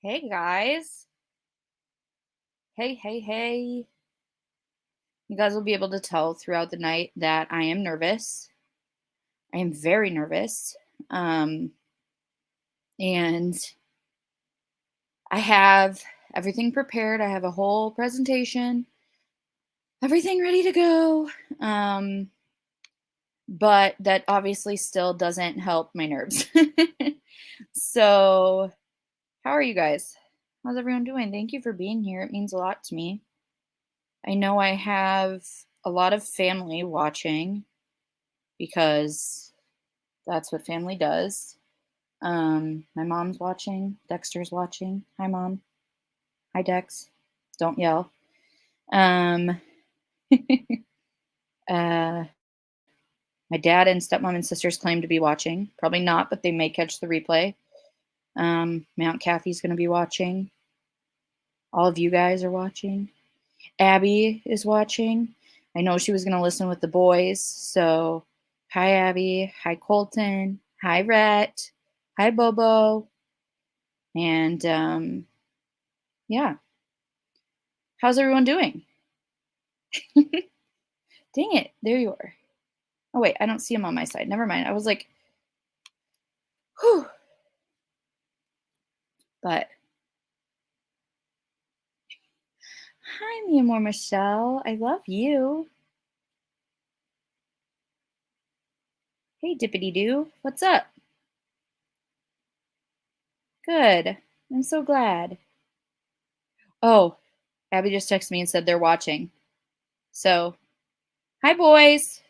Hey guys. Hey, hey, hey. You guys will be able to tell throughout the night that I am nervous. I am very nervous. Um, and I have everything prepared. I have a whole presentation, everything ready to go. But that obviously still doesn't help my nerves. So, how are you guys? How's everyone doing? Thank you for being here. It means a lot to me. I know I have a lot of family watching because that's what family does. My mom's watching. Dexter's watching. Hi, Mom. Hi, Dex. Don't yell. Um, uh, my dad and stepmom and sisters claim to be watching. Probably not, but they may catch the replay. My Aunt Kathy's going to be watching. All of you guys are watching. Abby is watching. I know she was going to listen with the boys. So, hi, Abby. Hi, Colton. Hi, Rhett. Hi, Bobo. And yeah, how's everyone doing? Dang it, there you are. Oh wait, I don't see him on my side. Never mind. I was like, whew. But hi, mi amor Michelle. I love you. Hey, Dippity Doo. What's up? Good. I'm so glad. Oh, Abby just texted me and said they're watching. So, hi, boys.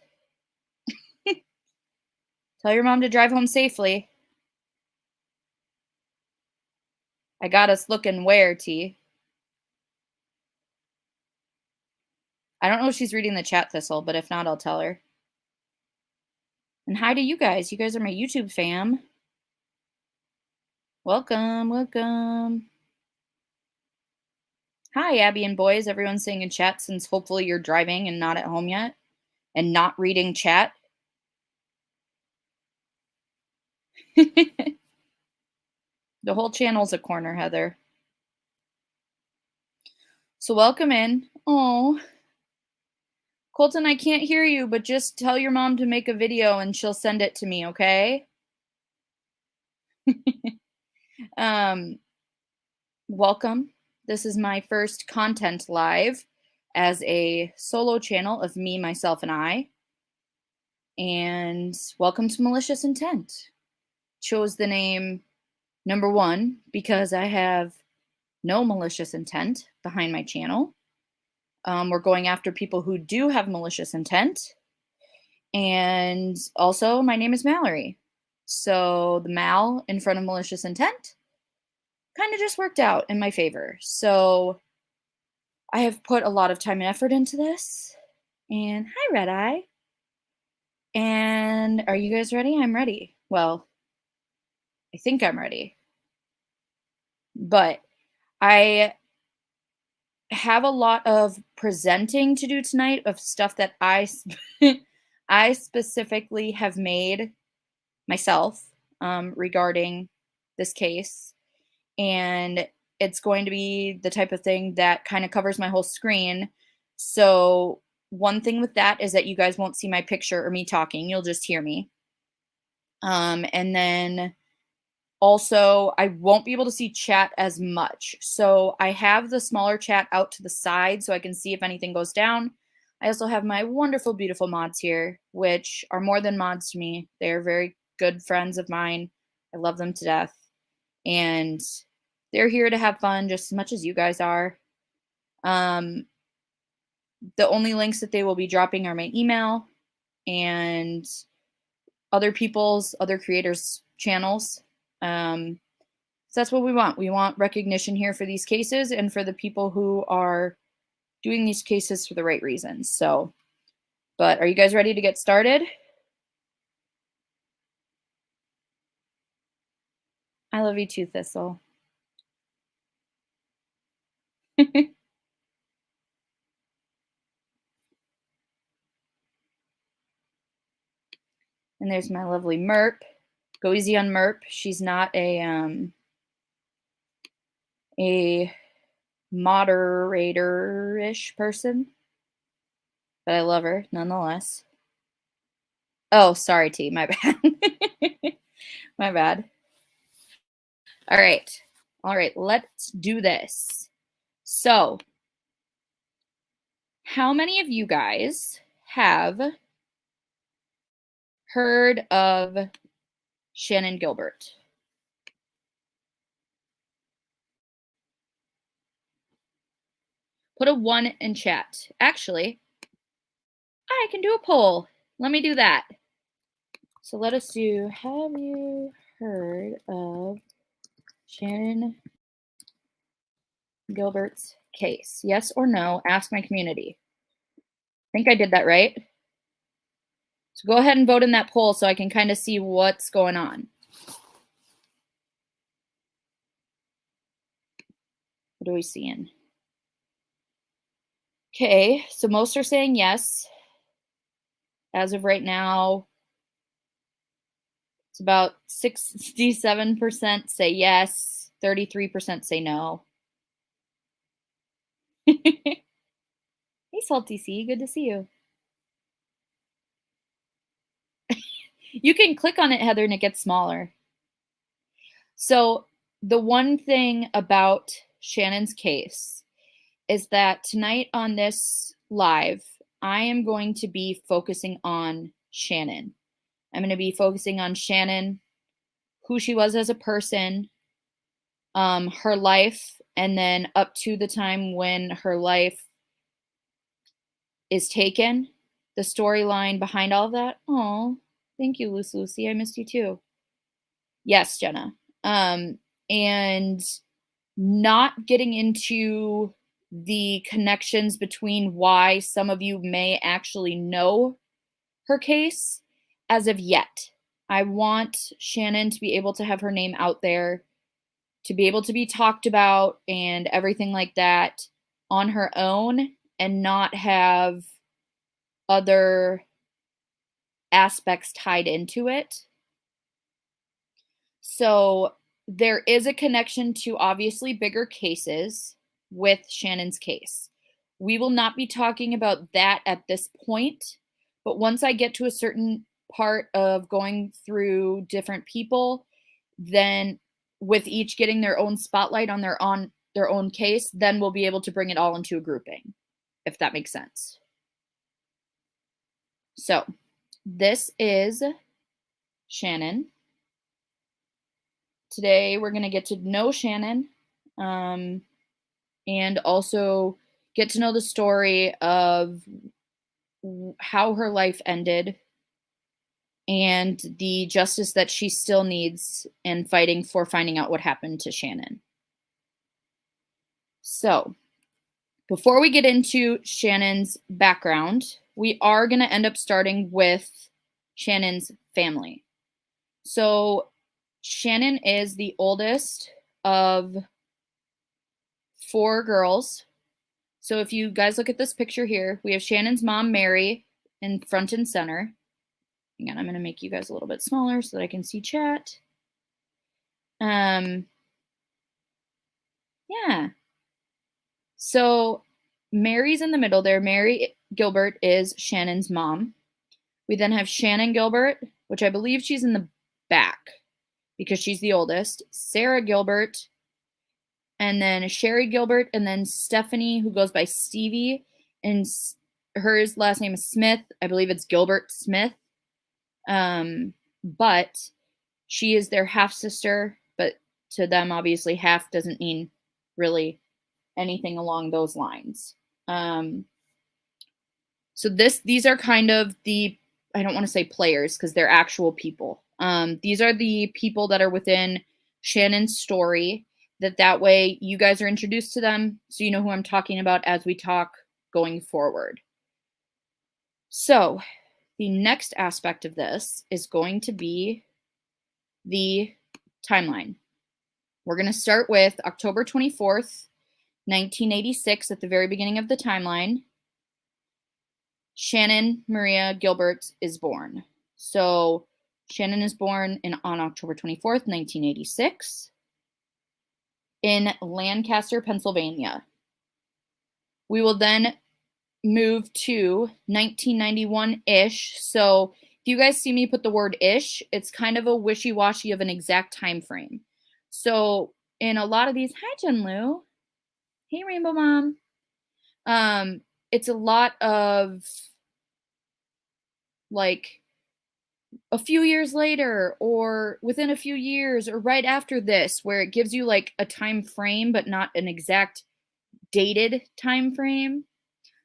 Tell your mom to drive home safely. I got us looking where, T. I don't know if she's reading the chat, Thistle, but if not, I'll tell her. And hi to you guys. You guys are my YouTube fam. Welcome, welcome. Hi, Abby and boys. Everyone's saying in chat since hopefully you're driving and not at home yet and not reading chat. The whole channel's a corner, Heather. So welcome in. Oh, Colton, I can't hear you, but just tell your mom to make a video and she'll send it to me, okay? um, Welcome. This is my first content live as a solo channel of me, myself, and I. And welcome to Malicious Intent. Chose the name number one because I have no malicious intent behind my channel. We're going after people who do have malicious intent. And also, my name is Mallory. So the Mal in front of malicious intent kind of just worked out in my favor. So I have put a lot of time and effort into this. And hi, Red Eye. And are you guys ready? I'm ready. Well, I think I'm ready. But I have a lot of presenting to do tonight of stuff that I specifically have made myself regarding this case. And it's going to be the type of thing that kind of covers my whole screen. So one thing with that is that you guys won't see my picture or me talking. You'll just hear me. And then also, I won't be able to see chat as much. So I have the smaller chat out to the side so I can see if anything goes down. I also have my wonderful, beautiful mods here, which are more than mods to me. They're very good friends of mine. I love them to death. And they're here to have fun just as much as you guys are. The only links that they will be dropping are my email and other people's, other creators' channels. So that's what we want. We want recognition here for these cases and for the people who are doing these cases for the right reasons. So, but are you guys ready to get started? I love you too, Thistle. And there's my lovely Merp. Go easy on Merp. She's not a a moderator-ish person, but I love her nonetheless. Oh, sorry, T. My bad. My bad. All right. All right. Let's do this. So, how many of you guys have heard of Shannan Gilbert? Put a 1 in chat. Actually, I can do a poll. Let me do that. So let us do, have you heard of Shannan Gilbert's case? Yes or no? Ask my community. I think I did that right. So go ahead and vote in that poll so I can kind of see what's going on. What are we seeing? Okay, so most are saying yes. As of right now, it's about 67% say yes, 33% say no. Hey, Salty C, good to see you. You can click on it, Heather, and it gets smaller. So the one thing about Shannan's case is that tonight on this live, I am going to be focusing on Shannan. I'm going to be focusing on Shannan, who she was as a person, her life, and then up to the time when her life is taken, the storyline behind all of that. Oh, thank you, Lucy. I missed you too. Yes, Jenna. And not getting into the connections between why some of you may actually know her case as of yet. I want Shannan to be able to have her name out there, to be able to be talked about and everything like that on her own and not have other aspects tied into it. So there is a connection to obviously bigger cases with Shannan's case. We will not be talking about that at this point, but once I get to a certain part of going through different people, then with each getting their own spotlight on their own case, then we'll be able to bring it all into a grouping, if that makes sense. So this is Shannan. Today, we're going to get to know Shannan and also get to know the story of how her life ended and the justice that she still needs and fighting for finding out what happened to Shannan. So, before we get into Shannan's background, we are going to end up starting with Shannan's family. So, Shannan is the oldest of 4 girls. So if you guys look at this picture here, we have Shannan's mom, Mary, in front and center. Hang on, I'm going to make you guys a little bit smaller so that I can see chat. Yeah. So Mary's in the middle there. Mary Gilbert is Shannan's mom. We then have Shannan Gilbert, which I believe she's in the back because she's the oldest. Sarah Gilbert, and then Sherry Gilbert, and then Stephanie, who goes by Stevie, and her last name is Smith. I believe it's Gilbert Smith. But she is their half sister, but to them, obviously, half doesn't mean really anything along those lines. So these are kind of the, I don't want to say players because they're actual people. These are the people that are within Shannan's story, that way you guys are introduced to them so you know who I'm talking about as we talk going forward. So the next aspect of this is going to be the timeline. We're going to start with October 24th, 1986 at the very beginning of the timeline. Shannan Maria Gilbert is born. So Shannan is born on October 24th, 1986. in Lancaster, Pennsylvania. We will then move to 1991-ish. So if you guys see me put the word ish, it's kind of a wishy-washy of an exact time frame. So in a lot of these, hi Jenlu, hey Rainbow Mom. It's a lot of like a few years later or within a few years or right after this, where it gives you like a time frame but not an exact dated time frame.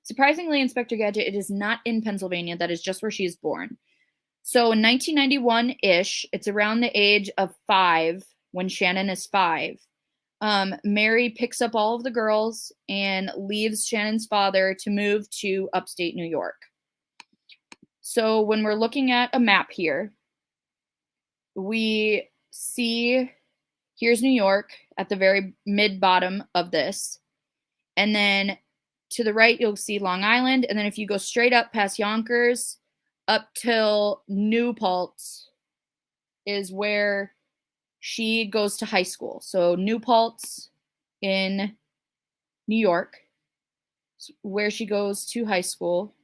Surprisingly, Inspector Gadget, it is not in Pennsylvania. That is just where she is born. So in 1991-ish, it's around the age of 5 when Shannon is 5. Mary picks up all of the girls and leaves Shannon's father to move to upstate New York. So when we're looking at a map here, we see here's New York at the very mid bottom of this. And then to the right, you'll see Long Island. And then if you go straight up past Yonkers, up till New Paltz is where she goes to high school. So New Paltz in New York, where she goes to high school,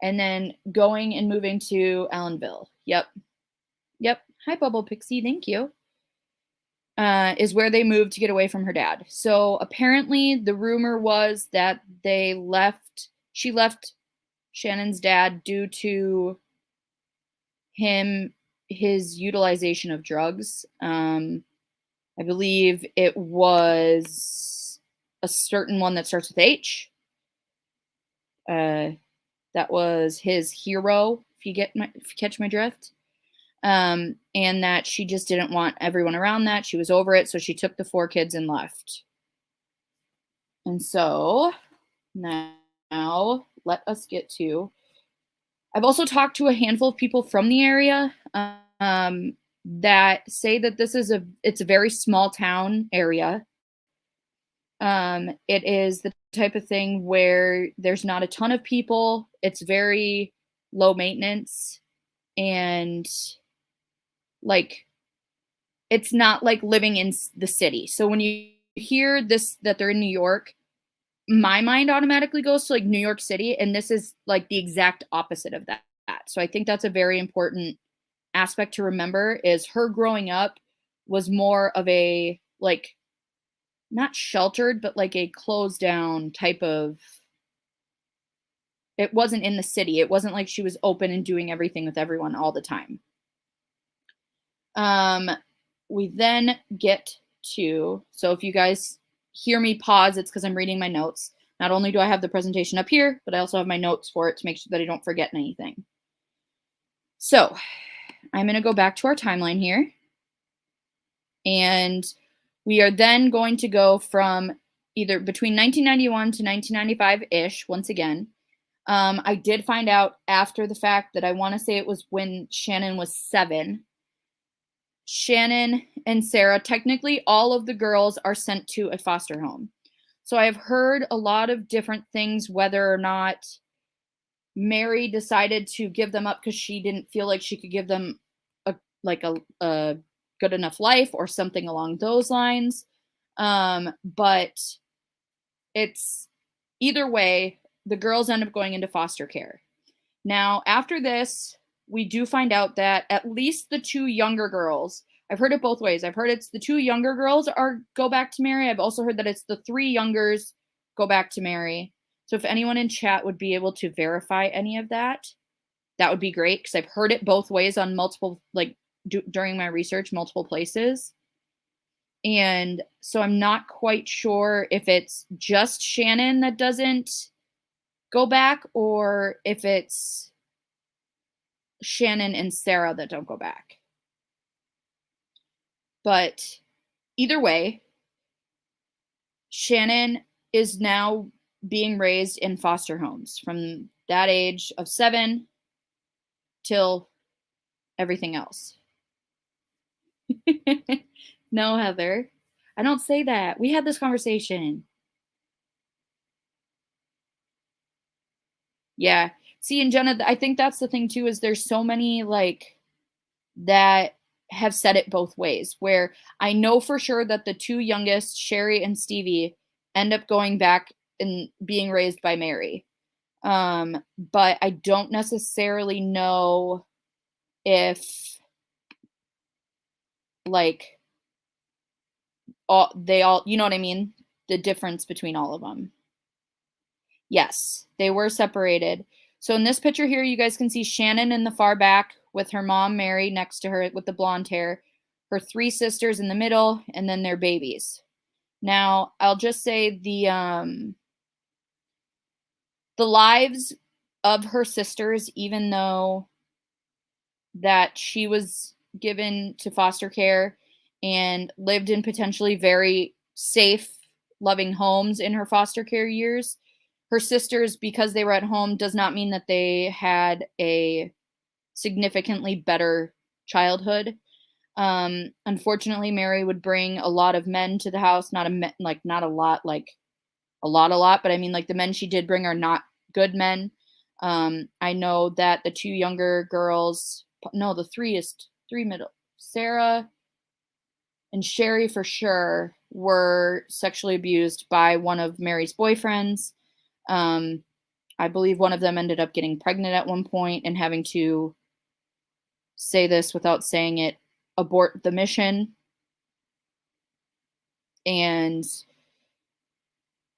and then going and moving to Allenville. Yep. Hi, Bubble Pixie. Thank you. Is where they moved to get away from her dad. So apparently the rumor was that she left Shannon's dad due to his utilization of drugs. I believe it was a certain one that starts with H. That was his hero, if you catch my drift. And that she just didn't want everyone around that. She was over it, so she took the 4 kids and left. And so now let us get to. I've also talked to a handful of people from the area that say that it's a very small town area. It is the type of thing where there's not a ton of people. It's very low maintenance, and like it's not like living in the city. So when you hear this that they're in New York, my mind automatically goes to like New York City, and this is like the exact opposite of that. So I think that's a very important aspect to remember, is her growing up was more of a like not sheltered, but like a closed down type of. It wasn't in the city. It wasn't like she was open and doing everything with everyone all the time. We then get to, so if you guys hear me pause, it's because I'm reading my notes. Not only do I have the presentation up here, but I also have my notes for it to make sure that I don't forget anything. So I'm going to go back to our timeline here. And we are then going to go from either between 1991 to 1995-ish, once again. I did find out after the fact that I want to say it was when Shannon was 7. Shannon and Sarah, technically all of the girls are sent to a foster home. So I've heard a lot of different things, whether or not Mary decided to give them up because she didn't feel like she could give them a good enough life or something along those lines. But it's either way, the girls end up going into foster care. Now, after this, we do find out that at least the 2 younger girls, I've heard it both ways. I've heard it's the 2 younger girls go back to Mary. I've also heard that it's the 3 youngers go back to Mary. So if anyone in chat would be able to verify any of that, that would be great, because I've heard it both ways on multiple, during my research, multiple places. And so I'm not quite sure if it's just Shannon that doesn't go back, or if it's Shannon and Sarah that don't go back. But either way, Shannon is now being raised in foster homes from that age of 7 till everything else. No, Heather, I don't say that. We had this conversation. Yeah. See, and Jenna, I think that's the thing too, is there's so many like that have said it both ways, where I know for sure that the two youngest, Sherry and Stevie, end up going back and being raised by Mary. But I don't necessarily know if, like, they all, you know what I mean? The difference between all of them. Yes, they were separated. So in this picture here, you guys can see Shannon in the far back with her mom, Mary, next to her with the blonde hair, her three sisters in the middle, and then their babies. Now, I'll just say the lives of her sisters, even though that she was given to foster care and lived in potentially very safe, loving homes in her foster care years, her sisters, because they were at home, does not mean that they had a significantly better childhood. Unfortunately, Mary would bring a lot of men to the house. Not a lot, like a lot, but I mean, like, the men she did bring are not good men. I know that the two younger girls, no, three middle, Sarah and Sherry for sure, were sexually abused by one of Mary's boyfriends. I believe one of them ended up getting pregnant at one point and having to say this without saying it, abort the mission. And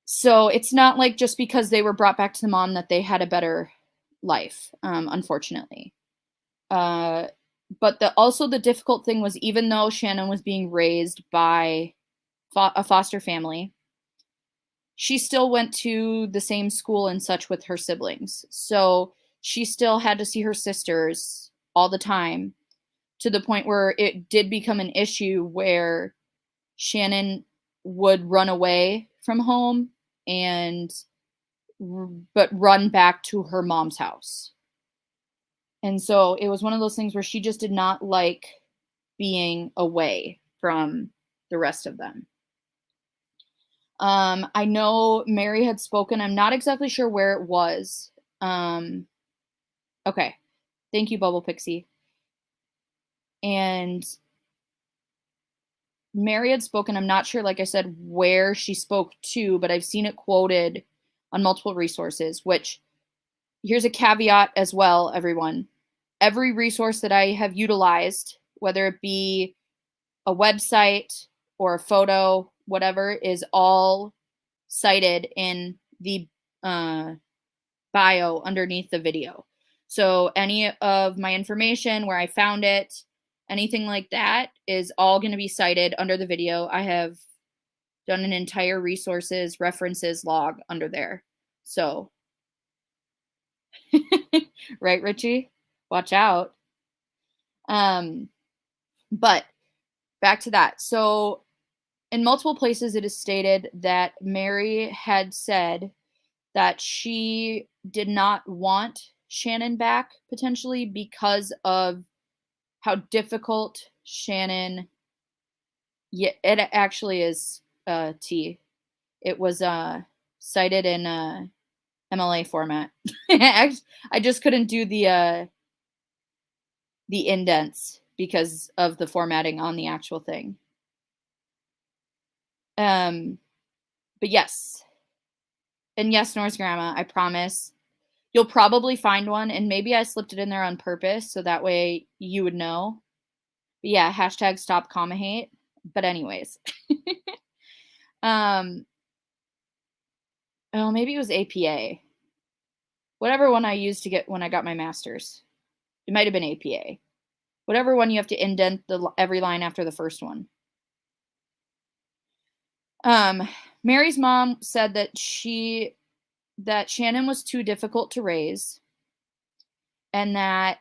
so it's not like just because they were brought back to the mom that they had a better life, unfortunately. But also the difficult thing was, even though Shannon was being raised by a foster family, she still went to the same school and such with her siblings. So she still had to see her sisters all the time, to the point where it did become an issue where Shannon would run away from home and but run back to her mom's house. And so it was one of those things where she just did not like being away from the rest of them. I know Mary had spoken. I'm not exactly sure where it was. Okay. Thank you, Bubble Pixie. And Mary had spoken. I'm not sure, like I said, where she spoke to, but I've seen it quoted on multiple resources, which, here's a caveat as well, everyone. Every resource that I have utilized, whether it be a website or a photo, whatever, is all cited in the bio underneath the video. So any of my information, where I found it, anything like that, is all going to be cited under the video. I have done an entire resources references log under there. So, right, Richie? Watch out. But back to that. So in multiple places, it is stated that Mary had said that she did not want Shannon back, potentially because of how difficult Shannon. Yeah, it actually is T. It was cited in MLA format. I just couldn't do the indents because of the formatting on the actual thing. But yes. And yes, Norse grandma, I promise. You'll probably find one, and maybe I slipped it in there on purpose so that way you would know. But yeah, hashtag stop comma hate. But anyways. Oh, maybe it was APA. Whatever one I used to get when I got my master's. It might have been APA. Whatever one you have to indent every line after the first one. Mary's mom said that Shannon was too difficult to raise, and that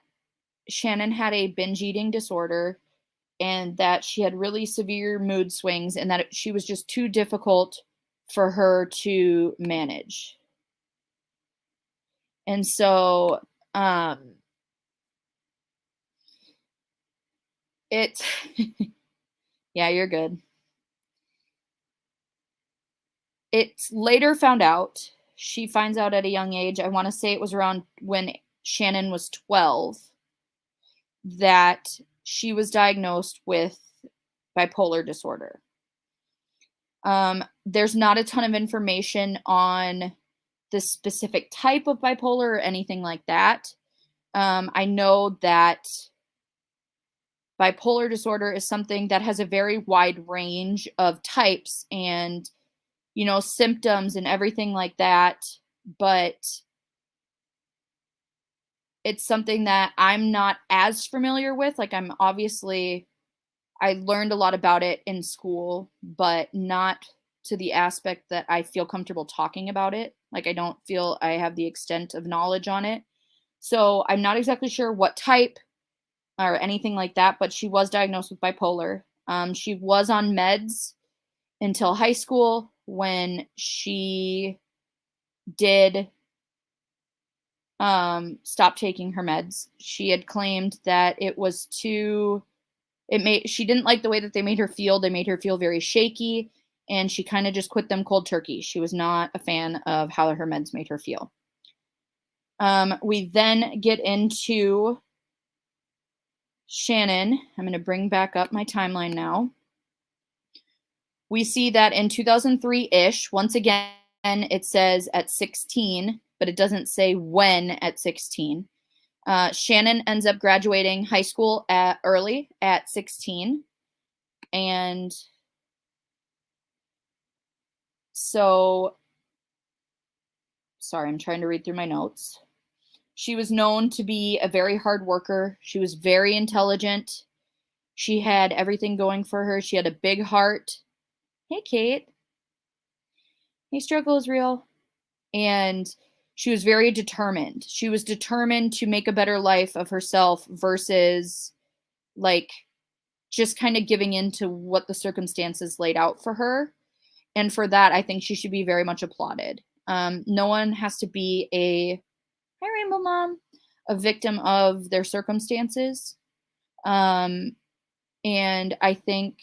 Shannon had a binge eating disorder, and that she had really severe mood swings, and that she was just too difficult for her to manage. And so it's yeah, you're good. It's later found out, she finds out at a young age, I want to say it was around when Shannon was 12, that she was diagnosed with bipolar disorder. There's not a ton of information on the specific type of bipolar or anything like that. I know that bipolar disorder is something that has a very wide range of types and, symptoms and everything like that. But it's something that I'm not as familiar with. Like, I learned a lot about it in school, but not to the aspect that I feel comfortable talking about it. Like, I don't feel I have the extent of knowledge on it. So I'm not exactly sure what type or anything like that, but she was diagnosed with bipolar. She was on meds until high school when she did stop taking her meds. She had claimed that she didn't like the way that they made her feel. They made her feel very shaky, and she kind of just quit them cold turkey. She was not a fan of how her meds made her feel. We then get into Shannon. I'm going to bring back up my timeline now. We see that in 2003-ish, once again, it says at 16, but it doesn't say when at 16. Shannon ends up graduating high school early at 16. And so, sorry, I'm trying to read through my notes. She was known to be a very hard worker. She was very intelligent. She had everything going for her. She had a big heart. Hey, Kate. Hey, struggle is real. And she was very determined. She was determined to make a better life of herself versus like just kind of giving in to what the circumstances laid out for her. And for that, I think she should be very much applauded. No one has to be hi Rainbow Mom, a victim of their circumstances. And I think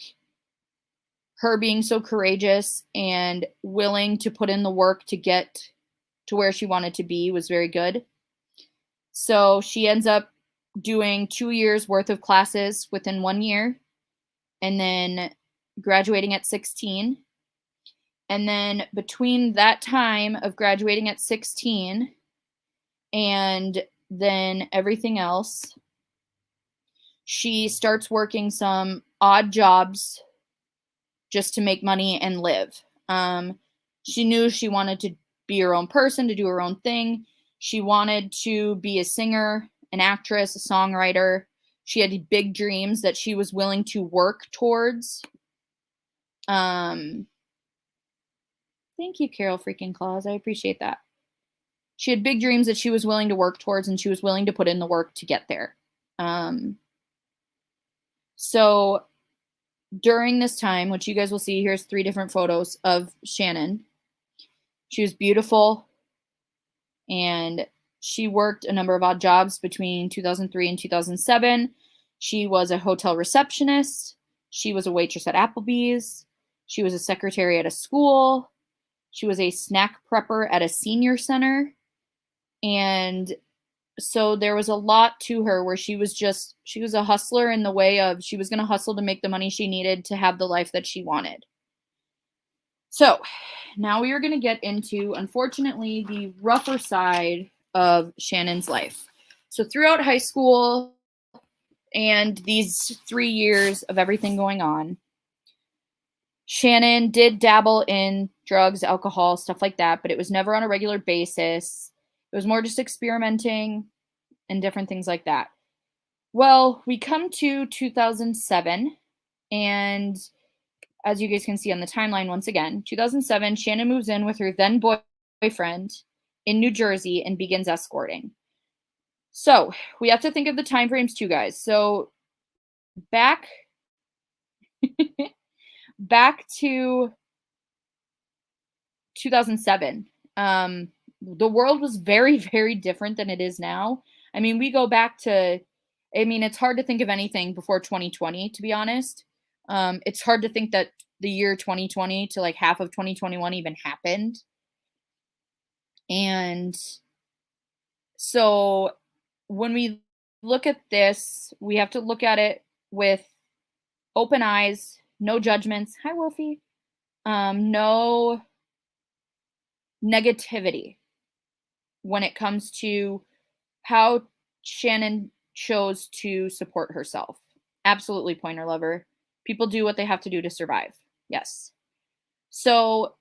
her being so courageous and willing to put in the work to get to where she wanted to be was very good. So she ends up doing 2 years worth of classes within 1 year and then graduating at 16. And then between that time of graduating at 16 and then everything else, she starts working some odd jobs just to make money and live. She knew she wanted to be her own person, to do her own thing. She wanted to be a singer, an actress, a songwriter. She had big dreams that she was willing to work towards. Thank you, Carol freaking Claus. I appreciate that. She had big dreams that she was willing to work towards, and she was willing to put in the work to get there. So during this time, which you guys will see, here's 3 different photos of Shannon. She was beautiful, and she worked a number of odd jobs between 2003 and 2007. She was a hotel receptionist. She was a waitress at Applebee's. She was a secretary at a school. She was a snack prepper at a senior center. And so there was a lot to her where she was a hustler in the way of she was going to hustle to make the money she needed to have the life that she wanted. So now we are going to get into, unfortunately, the rougher side of Shannon's life. So throughout high school and these 3 years of everything going on, Shannon did dabble in drugs, alcohol, stuff like that, but it was never on a regular basis. It was more just experimenting and different things like that. Well, we come to 2007, and as you guys can see on the timeline once again, 2007, Shannon moves in with her then boyfriend in New Jersey and begins escorting. So we have to think of the time frames too, guys. So back to 2007. The world was very, very different than it is now. I mean, we go back to, it's hard to think of anything before 2020, to be honest. It's hard to think that the year 2020 to like half of 2021 even happened. And so when we look at this, we have to look at it with open eyes, no judgments. Hi, Wolfie. No negativity when it comes to how Shannon chose to support herself. Absolutely pointer lover. People do what they have to do to survive. Yes. So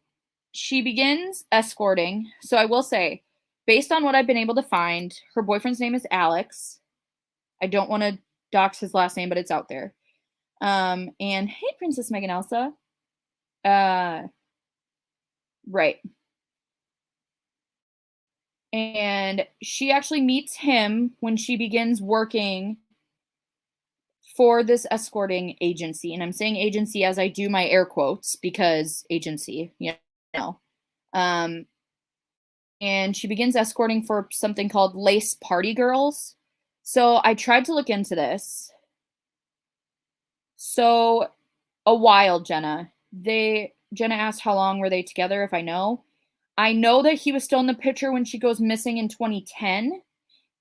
she begins escorting. So I will say, based on what I've been able to find, her boyfriend's name is Alex. I don't want to dox his last name, but it's out there. And hey, Princess Megan Elsa. Right. And she actually meets him when she begins working for this escorting agency. And I'm saying agency as I do my air quotes because agency, you know. Um, and she begins escorting for something called Lace Party Girls. So I tried to look into this. So a while, Jenna. Jenna asked how long were they together, if I know. I know that he was still in the picture when she goes missing in 2010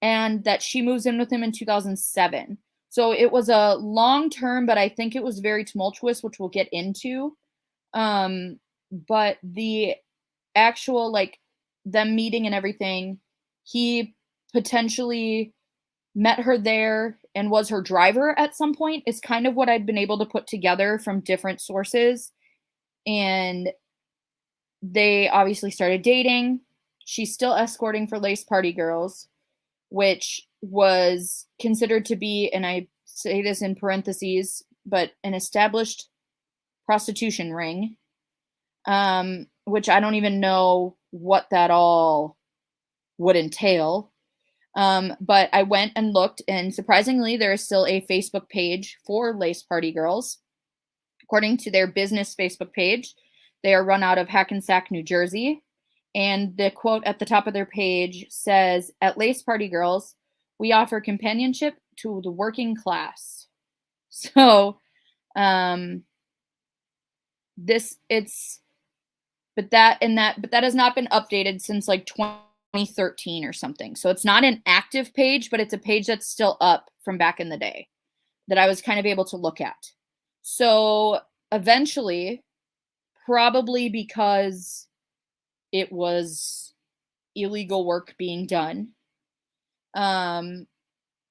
and that she moves in with him in 2007. So it was a long term, but I think it was very tumultuous, which we'll get into. But the actual, like, them meeting and everything, he potentially met her there and was her driver at some point is kind of what I'd been able to put together from different sources. And they obviously started dating. She's still escorting for Lace Party Girls, which was considered to be, and I say this in parentheses, but an established prostitution ring, which I don't even know what that all would entail. But I went and looked, and surprisingly, there is still a Facebook page for Lace Party Girls. According to their business Facebook page, they are run out of Hackensack, New Jersey. And the quote at the top of their page says, "At Lace Party Girls, we offer companionship to the working class." So, this it's but that has not been updated since like 2013 or something. So it's not an active page, but it's a page that's still up from back in the day that I was kind of able to look at. So eventually, probably because it was illegal work being done,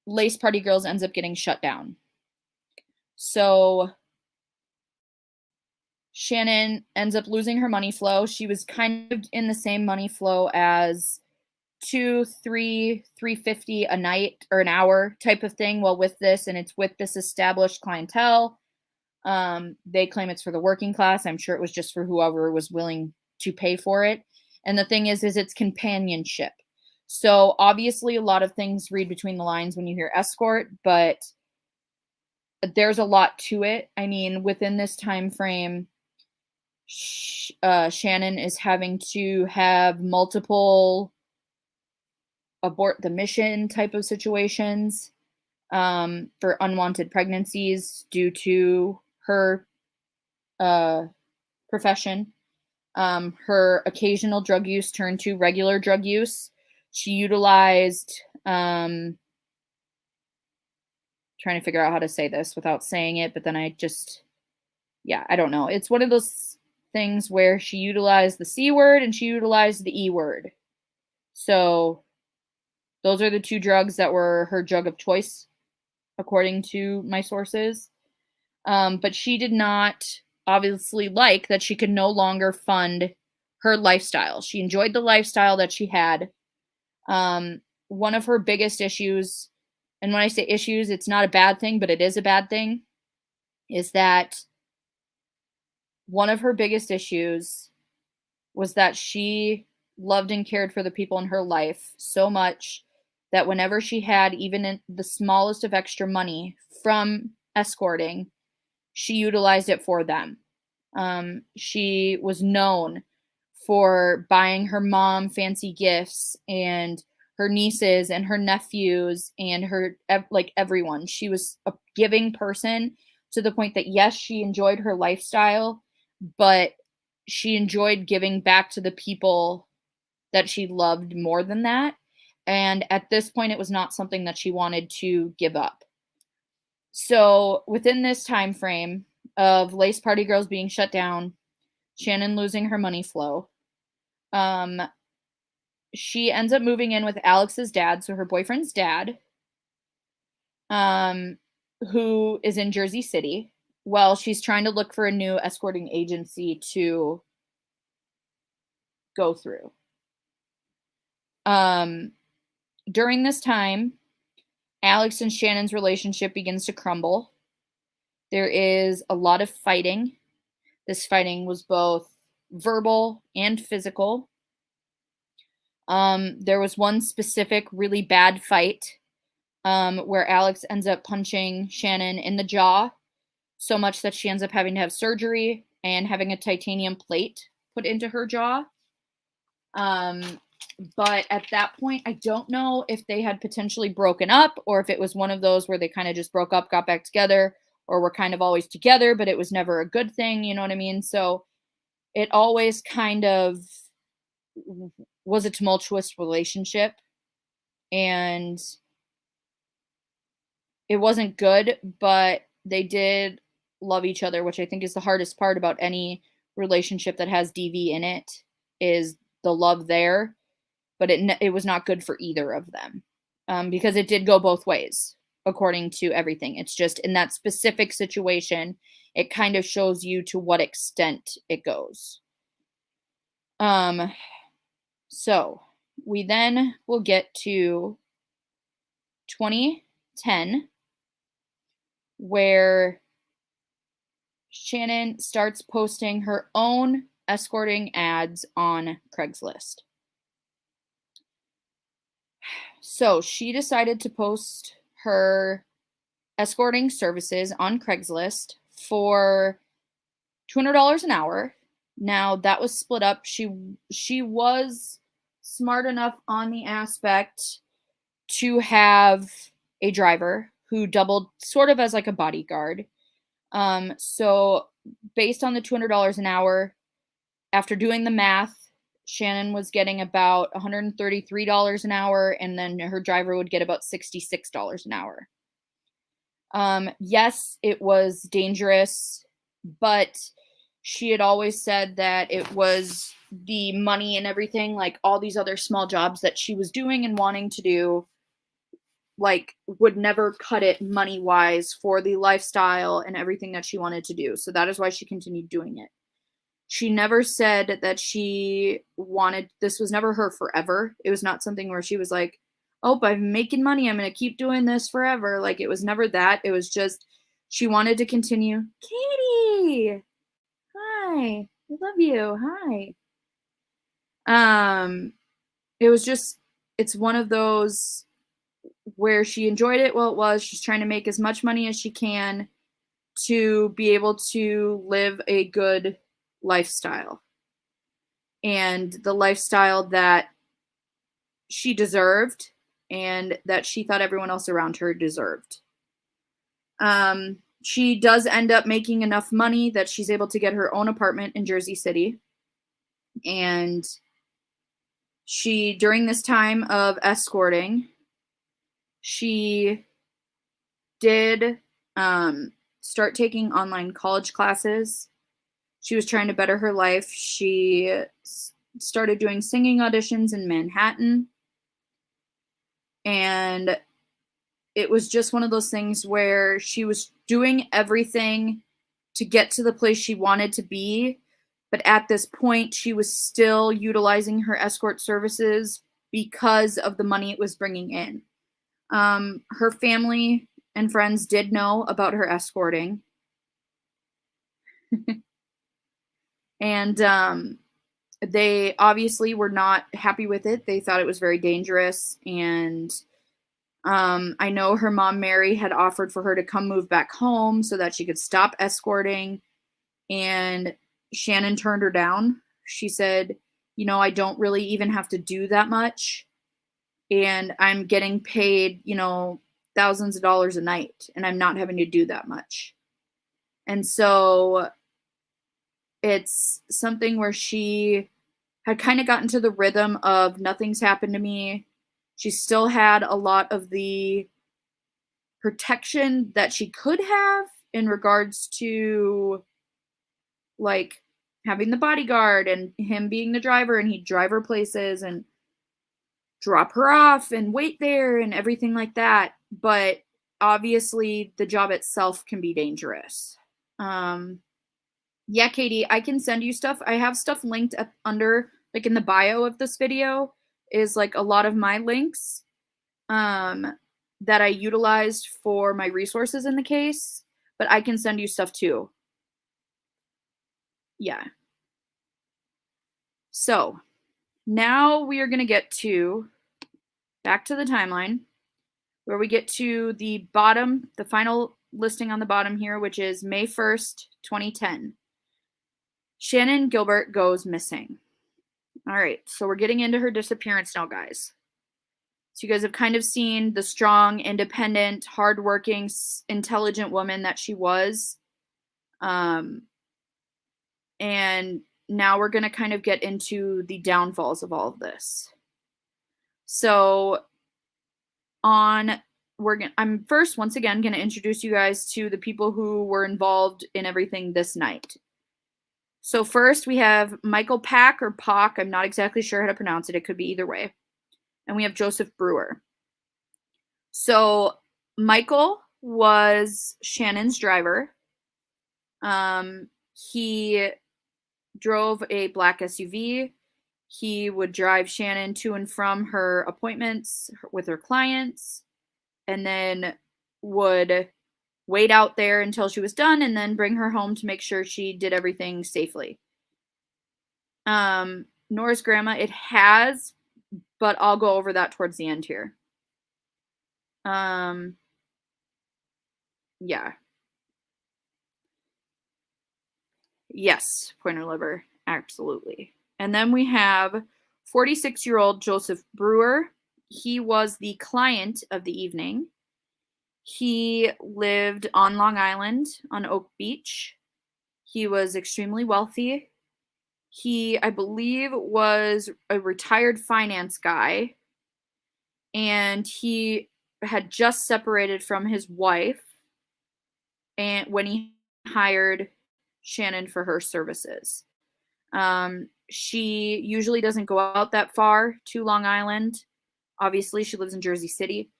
Lace Party Girls ends up getting shut down. So Shannon ends up losing her money flow. She was kind of in the same money flow as 350 a night or an hour type of thing. Well, with this, and it's with this established clientele. They claim it's for the working class. I'm sure it was just for whoever was willing to pay for it. And the thing is it's companionship. So obviously a lot of things read between the lines when you hear escort, but there's a lot to it. I mean, within this time frame, Shannon is having to have multiple abort the mission type of situations for unwanted pregnancies due to her profession. Her occasional drug use turned to regular drug use. She utilized, trying to figure out how to say this without saying it, but then I don't know. It's one of those things where she utilized the C word and she utilized the E word. So those are the two drugs that were her drug of choice, according to my sources. But she did not obviously like that she could no longer fund her lifestyle. She enjoyed the lifestyle that she had. One of her biggest issues, and when I say issues, it's not a bad thing, but it is a bad thing, is that one of her biggest issues was that she loved and cared for the people in her life so much that whenever she had even the smallest of extra money from escorting, she utilized it for them. She was known for buying her mom fancy gifts and her nieces and her nephews and her, like, everyone. She was a giving person to the point that, yes, she enjoyed her lifestyle, but she enjoyed giving back to the people that she loved more than that. And at this point, it was not something that she wanted to give up. So within this time frame of Lace Party Girls being shut down, Shannon losing her money flow, um, she ends up moving in with Alex's dad, so her boyfriend's dad, um, who is in Jersey City. Well, she's trying to look for a new escorting agency to go through. Um, During this time, Alex and Shannon's relationship begins to crumble. There is a lot of fighting. This fighting was both verbal and physical. There was one specific really bad fight where Alex ends up punching Shannon in the jaw so much that she ends up having to have surgery and having a titanium plate put into her jaw. But at that point, I don't know if they had potentially broken up or if it was one of those where they kind of just broke up, got back together, or were kind of always together, but it was never a good thing. You know what I mean? So it always kind of was a tumultuous relationship, and it wasn't good, but they did love each other, which I think is the hardest part about any relationship that has DV in it, is the love there, but it was not good for either of them, because it did go both ways according to everything. It's just in that specific situation, it kind of shows you to what extent it goes. So we then will get to 2010, where Shannon starts posting her own escorting ads on Craigslist. So she decided to post her escorting services on Craigslist for $200 an hour. Now that was split up. She was smart enough on the aspect to have a driver who doubled sort of as like a bodyguard. So based on the $200 an hour, after doing the math, Shannon was getting about $133 an hour, and then her driver would get about $66 an hour. Yes, it was dangerous, but she had always said that it was the money and everything, like all these other small jobs that she was doing and wanting to do, like would never cut it money wise for the lifestyle and everything that she wanted to do. So that is why she continued doing it. She never said that she wanted, this was never her forever. It was not something where she was like, oh, I'm making money, I'm going to keep doing this forever. Like, it was never that. It was just, she wanted to continue. Katie, hi, I love you. Hi. It was just, it's one of those where she enjoyed it while it was. She's trying to make as much money as she can to be able to live a good lifestyle, and the lifestyle that she deserved and that she thought everyone else around her deserved. She does end up making enough money that she's able to get her own apartment in Jersey City. And she, during this time of escorting, she did start taking online college classes. She was trying to better her life. She started doing singing auditions in Manhattan. And it was just one of those things where she was doing everything to get to the place she wanted to be. But at this point, she was still utilizing her escort services because of the money it was bringing in. Her family and friends did know about her escorting. And they obviously were not happy with it. They thought it was very dangerous. And I know her mom, Mary, had offered for her to come move back home so that she could stop escorting. And Shannon turned her down. She said, you know, I don't really even have to do that much. And I'm getting paid, you know, thousands of dollars a night, and I'm not having to do that much. And so it's something where she had kind of gotten to the rhythm of nothing's happened to me. She still had a lot of the protection that she could have in regards to like having the bodyguard and him being the driver, and he'd drive her places and drop her off and wait there and everything like that. But obviously the job itself can be dangerous. Yeah, Katie, I can send you stuff. I have stuff linked up under, like in the bio of this video is like a lot of my links that I utilized for my resources in the case, but I can send you stuff too. Yeah. So now we are going to get to back to the timeline where we get to the bottom, the final listing on the bottom here, which is May 1st, 2010. Shannan Gilbert goes missing. All right, so we're getting into her disappearance now, guys. So you guys have kind of seen the strong, independent, hardworking, intelligent woman that she was. And now we're going to kind of get into the downfalls of all of this. So I'm first, once again, going to introduce you guys to the people who were involved in everything this night. So first we have Michael Pack or Pock. I'm not exactly sure how to pronounce it. It could be either way. And we have Joseph Brewer. So Michael was Shannon's driver. He drove a black SUV. He would drive Shannon to and from her appointments with her clients, and then would wait out there until she was done and then bring her home to make sure she did everything safely. Nora's grandma, it has, but I'll go over that towards the end here. Yeah. Yes, pointer liver, absolutely. And then we have 46-year-old Joseph Brewer. He was the client of the evening. He lived on Long Island on Oak Beach. He was extremely wealthy. He, I believe, was a retired finance guy, and he had just separated from his wife and when he hired Shannon for her services. She usually doesn't go out that far to Long Island. Obviously, she lives in Jersey City.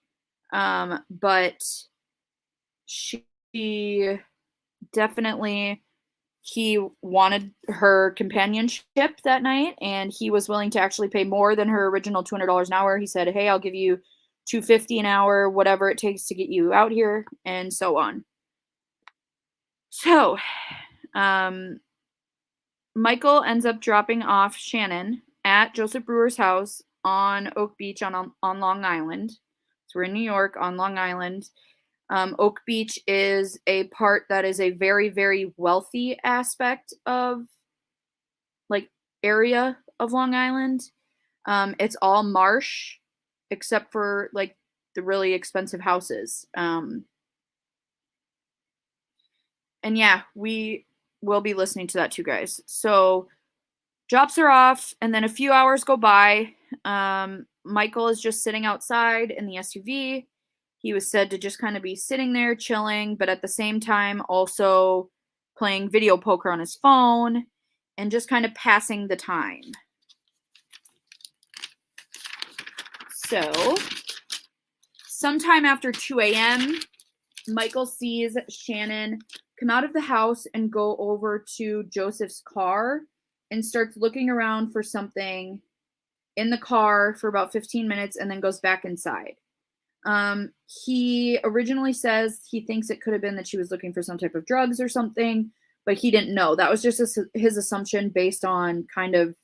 But she definitely, he wanted her companionship that night, and he was willing to actually pay more than her original $200 an hour. He said, hey, I'll give you $250 an hour, whatever it takes to get you out here, and so on. So, Michael ends up dropping off Shannon at Joseph Brewer's house on Oak Beach on Long Island. So we're in New York on Long Island. Oak Beach is a part that is a very, very wealthy aspect of like area of Long Island. It's all marsh except for like the really expensive houses. And yeah, we will be listening to that too, guys. So drops her off, and then a few hours go by. Michael is just sitting outside in the SUV. He was said to just kind of be sitting there chilling, but at the same time also playing video poker on his phone and just kind of passing the time. So sometime after 2 a.m., Michael sees Shannon come out of the house and go over to Joseph's car and starts looking around for something in the car for about 15 minutes and then goes back inside. He originally says he thinks it could have been that she was looking for some type of drugs or something, but he didn't know. That was just his assumption based on kind of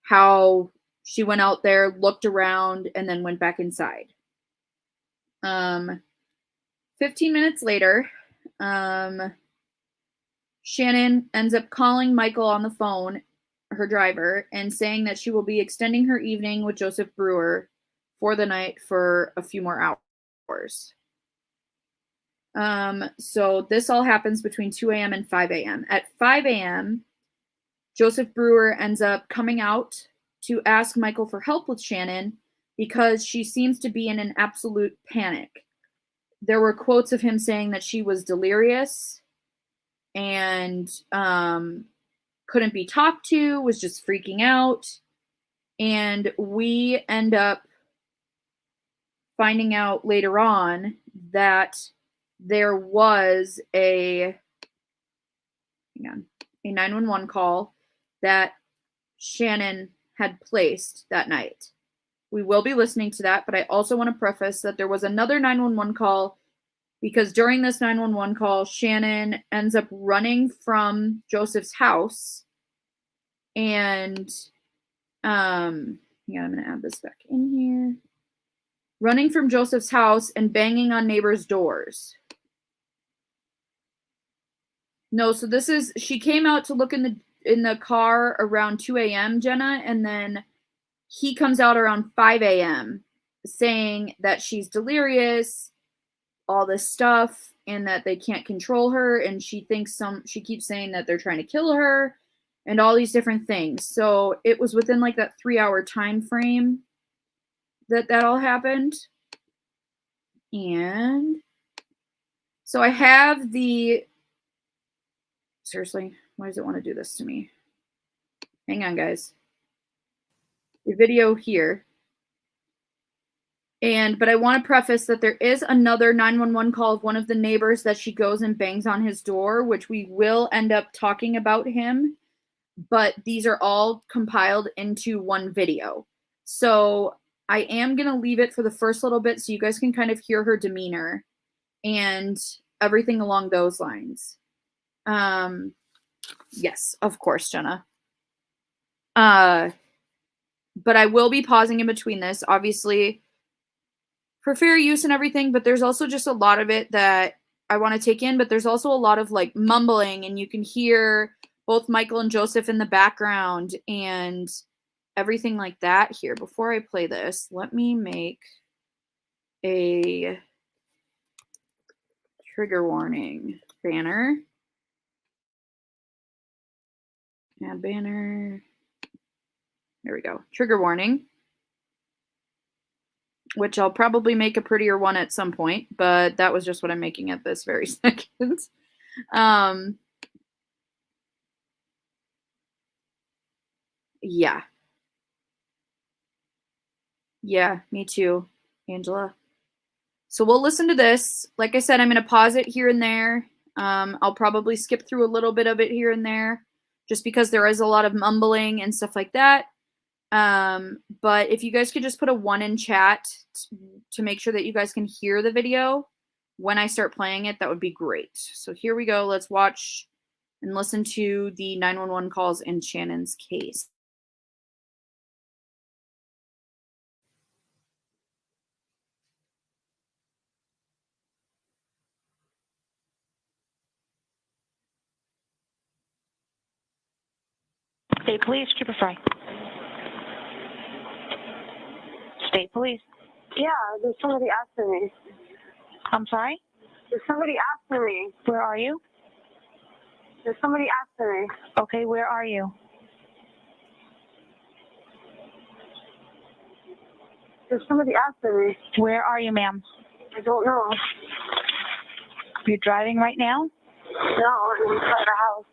how she went out there, looked around, and then went back inside. 15 minutes later, Shannon ends up calling Michael on the phone, her driver, and saying that she will be extending her evening with Joseph Brewer for the night for a few more hours. So this all happens between 2 a.m. and 5 a.m. At 5 a.m., Joseph Brewer ends up coming out to ask Michael for help with Shannon because she seems to be in an absolute panic. there were quotes of him saying that she was delirious and couldn't be talked to, was just freaking out. And we end up finding out later on that there was a 911 call that Shannon had placed that night. We will be listening to that, but I also want to preface that there was another 911 call because during this 911 call, Shannon ends up running from Joseph's house and I'm going to add this back in here. Running from Joseph's house and banging on neighbors' doors. No, so this is, she came out to look in the car around 2 a.m., Jenna, and then he comes out around 5 a.m. saying that she's delirious, all this stuff, and that they can't control her, and she keeps saying that they're trying to kill her, and all these different things. So it was within like that 3-hour time frame that all happened. And so I have seriously, why does it want to do this to me? Hang on, guys. The video here. But I want to preface that there is another 911 call of one of the neighbors that she goes and bangs on his door, which we will end up talking about him. But these are all compiled into one video. So I am going to leave it for the first little bit so you guys can kind of hear her demeanor and everything along those lines. Yes, of course, Jenna. But I will be pausing in between this, obviously, for fair use and everything, but there's also just a lot of it that I want to take in, but there's also a lot of like mumbling, and you can hear both Michael and Joseph in the background and everything like that here. Before I play this, let me make a trigger warning banner. Add banner. There we go. Trigger warning. Which I'll probably make a prettier one at some point, but that was just what I'm making at this very second. Yeah. Yeah, me too, Angela. So we'll listen to this. Like I said, I'm going to pause it here and there. I'll probably skip through a little bit of it here and there just because there is a lot of mumbling and stuff like that. But if you guys could just put a 1 in chat to make sure that you guys can hear the video when I start playing it, that would be great. So here we go. Let's watch and listen to the 911 calls in Shannon's case. State Police, Trooper Fry. State Police. Yeah, there's somebody after me. I'm sorry? There's somebody after me. Where are you? There's somebody after me. Okay, where are you? There's somebody after me. Where are you, ma'am? I don't know. You're driving right now? No, I'm inside the house.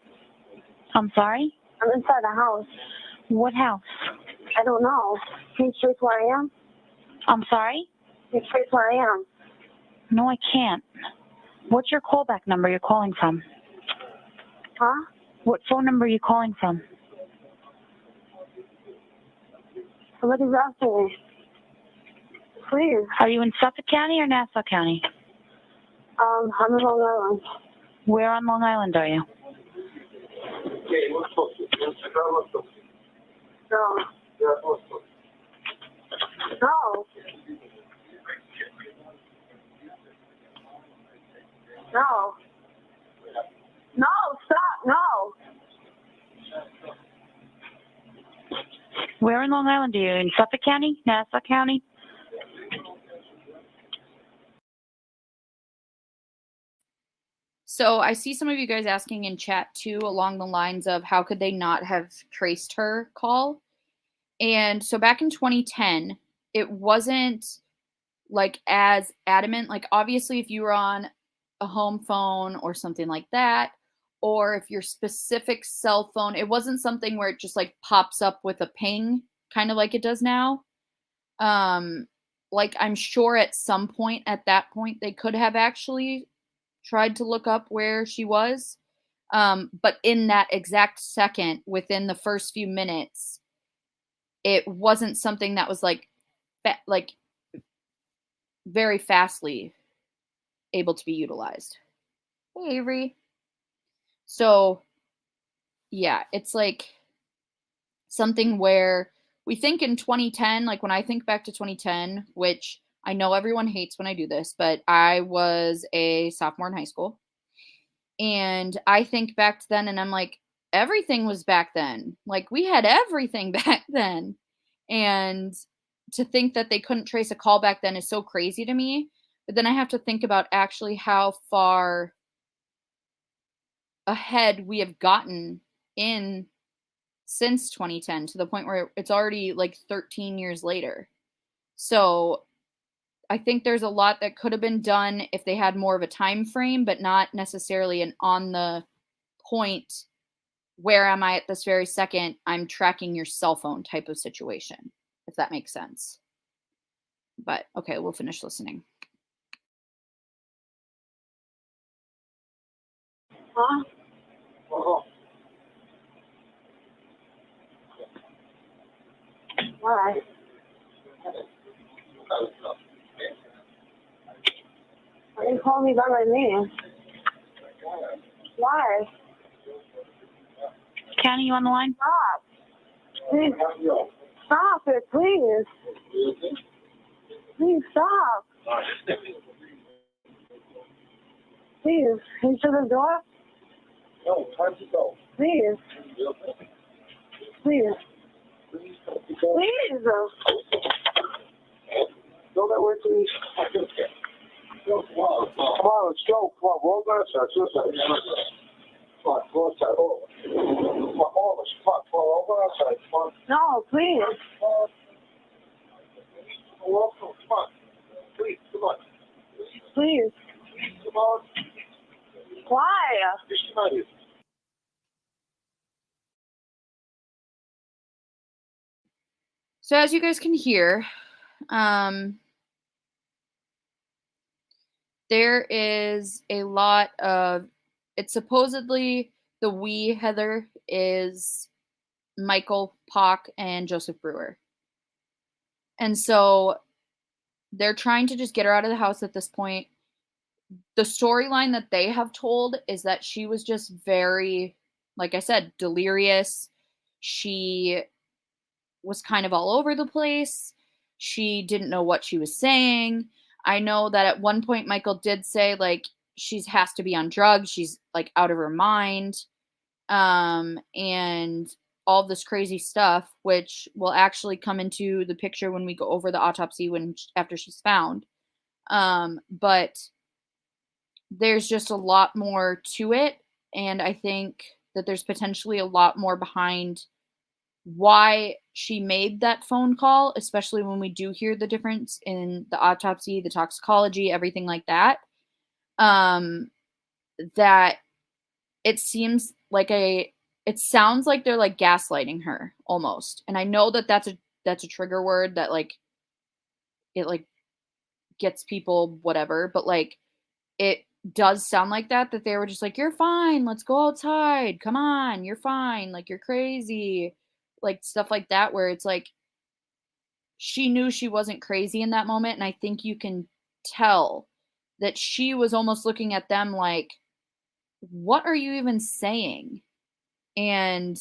I'm sorry? I'm inside the house. What house? I don't know. Can you trace where I am? I'm sorry? Can you trace where I am? No, I can't. What's your callback number you're calling from? Huh? What phone number are you calling from? Somebody's after me. Please. Are you in Suffolk County or Nassau County? I'm in Long Island. Where on Long Island are you? No. No. No. No, stop, no. Where in Long Island are you? In Suffolk County? Nassau County? So I see some of you guys asking in chat too, along the lines of how could they not have traced her call? And so back in 2010, it wasn't like as adamant. Like obviously if you were on a home phone or something like that, or if your specific cell phone, it wasn't something where it just like pops up with a ping, kind of like it does now. Um, like I'm sure at some point at that point they could have actually tried to look up where she was. But in that exact second, within the first few minutes, it wasn't something that was like like very fastly able to be utilized. Hey, Avery. So yeah, it's like something where we think in 2010, like when I think back to 2010, which I know everyone hates when I do this, but I was a sophomore in high school. And I think back to then and I'm like, everything was back then. Like we had everything back then. And to think that they couldn't trace a call back then is so crazy to me. But then I have to think about actually how far ahead we have gotten in since 2010 to the point where it's already like 13 years later. So I think there's a lot that could have been done if they had more of a time frame, but not necessarily an on the point, where am I at this very second, I'm tracking your cell phone type of situation, if that makes sense. But okay, we'll finish listening. Huh? Why? Why you call me by my name? Why? County, you on the line? Stop. Please. Stop it, please. Please stop. Please. Can you shut the door? No, time to go. Please. Please. Please. Go that way, please. Come on, let's go. Come on, roll that side. Come on, go outside. Come on, all of us. Come on, roll outside. Come on. No, please. Come on. Please, come on. Please. Come on. Why? Just come out here. So as you guys can hear, there is a lot of, it's supposedly the we Heather is Michael Pock and Joseph Brewer. And so they're trying to just get her out of the house at this point. The storyline that they have told is that she was just very, like I said, delirious. She was kind of all over the place. She didn't know what she was saying. I know that at one point Michael did say like she has to be on drugs. She's like out of her mind. And all this crazy stuff, which will actually come into the picture when we go over the autopsy after she's found. But there's just a lot more to it. And I think that there's potentially a lot more behind why she made that phone call, especially when we do hear the difference in the autopsy, the toxicology, everything like that. That it seems like it sounds like they're like gaslighting her almost. And I know that that's a trigger word that like it like gets people whatever, but like it does sound like that they were just like, you're fine, let's go outside, come on, you're fine, like you're crazy, like stuff like that, where it's like she knew she wasn't crazy in that moment. And I think you can tell that she was almost looking at them like, what are you even saying? And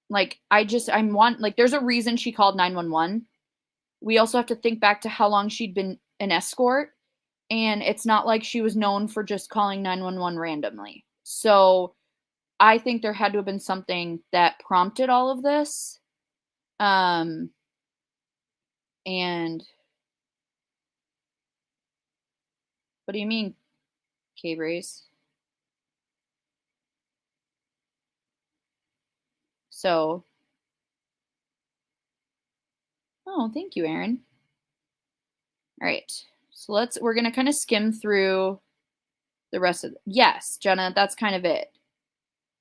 like I'm one, like there's a reason she called 911. We also have to think back to how long she'd been an escort, and it's not like she was known for just calling 911 randomly. So I think there had to have been something that prompted all of this. And what do you mean, K-Brace? So, oh, thank you, Aaron. All right. So we're going to kind of skim through the rest of yes, Jenna, that's kind of it.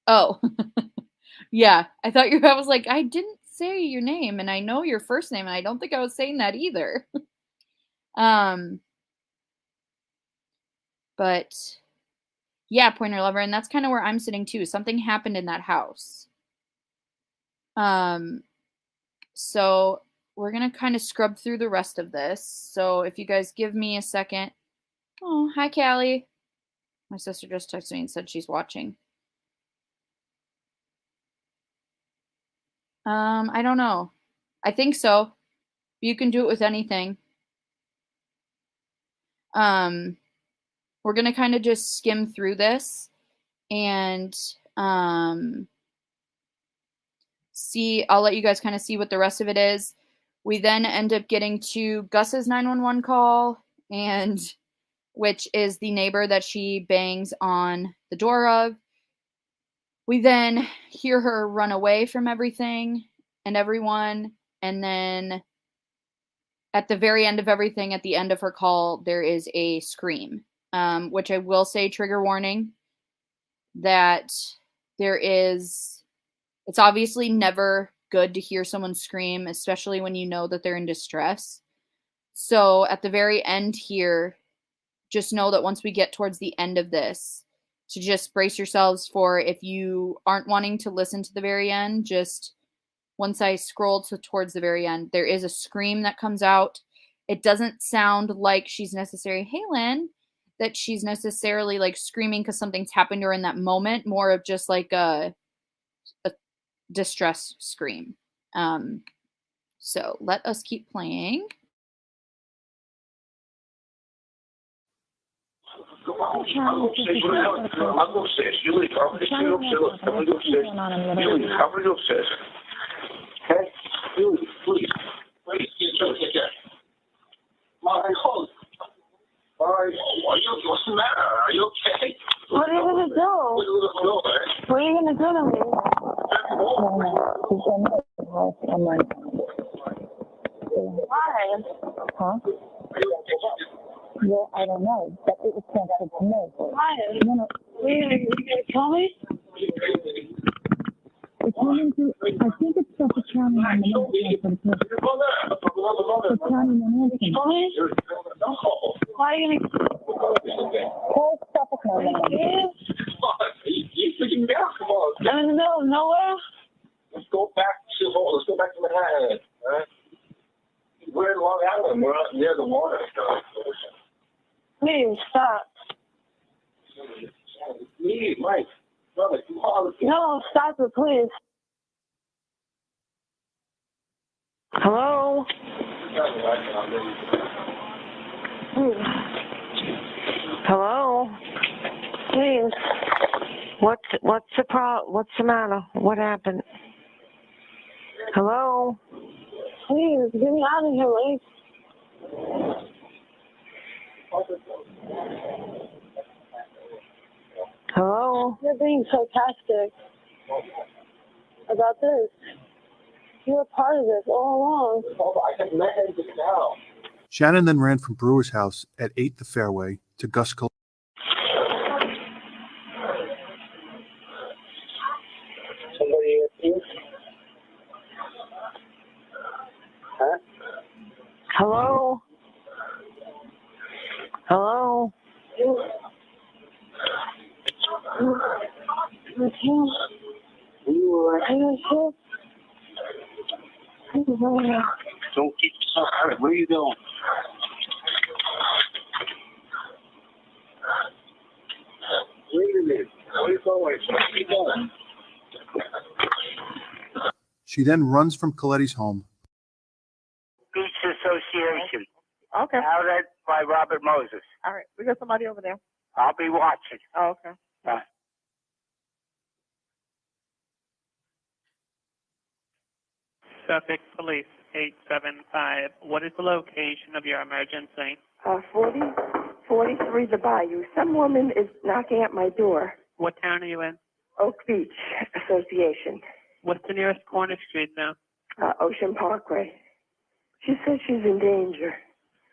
Oh, yeah. I was like, I didn't say your name and I know your first name and I don't think I was saying that either. But yeah, pointer lover. And that's kind of where I'm sitting too. Something happened in that house. So we're going to kind of scrub through the rest of this. So if you guys give me a second. Oh, hi, Callie. My sister just texted me and said she's watching. I don't know. I think so. You can do it with anything. We're going to kind of just skim through this and see. I'll let you guys kind of see what the rest of it is. We then end up getting to Gus's 911 call, and which is the neighbor that she bangs on the door of. We then hear her run away from everything and everyone, and then at the very end of everything, at the end of her call, there is a scream, which I will say, trigger warning, that it's obviously never good to hear someone scream, especially when you know that they're in distress. So at the very end here, just know that once we get towards the end of this, to just brace yourselves for, if you aren't wanting to listen to the very end, just once I scroll towards the very end, there is a scream that comes out. It doesn't sound like she's necessarily, hey, Lynn, that she's necessarily like screaming because something's happened to her in that moment, more of just like a distress scream. So let us keep playing. I'll go upstairs. You leave. I'm going to go upstairs. You leave. I'm going to go upstairs. Okay? You leave, please. Please, take care. My hold. All right. What's the matter? Are you okay? What are you going to do? What are you going to do to me? Why? Huh? Well, I don't know, but it was transferred to me. Why? No. Are you going to tell me? It's coming to, I think it's just a county on the left side for the person. The county on the Tell me? Why are you going to... Call Suffolk on the left. You freaking basketball. I'm in the middle of nowhere? Let's go back to Manhattan. Right? We're in Long Island. We're out near the water. Please, stop. Me, Mike. Brother, come on. No, stop it, please. Hello? Hello? Please. What's the problem? What's the matter? What happened? Hello? Please, get me out of here, Lee. Hello? You're being sarcastic about this. You were part of this all along. I have met him just now. Shannon then ran from Brewer's house at 8 the Fairway to Gus. Somebody with you? Huh? Hello? Hello? Don't keep yourself hurt. Where are you going? Wait a minute. Where are you going? Where are you going? She then runs from Coletti's home. Beach Association. Okay. Outed by Robert Moses. All right. We got somebody over there. I'll be watching. Oh, okay. Bye. Suffolk Police 875. What is the location of your emergency? 43 the Bayou. Some woman is knocking at my door. What town are you in? Oak Beach Association. What's the nearest corner street now? Ocean Parkway. She says she's in danger.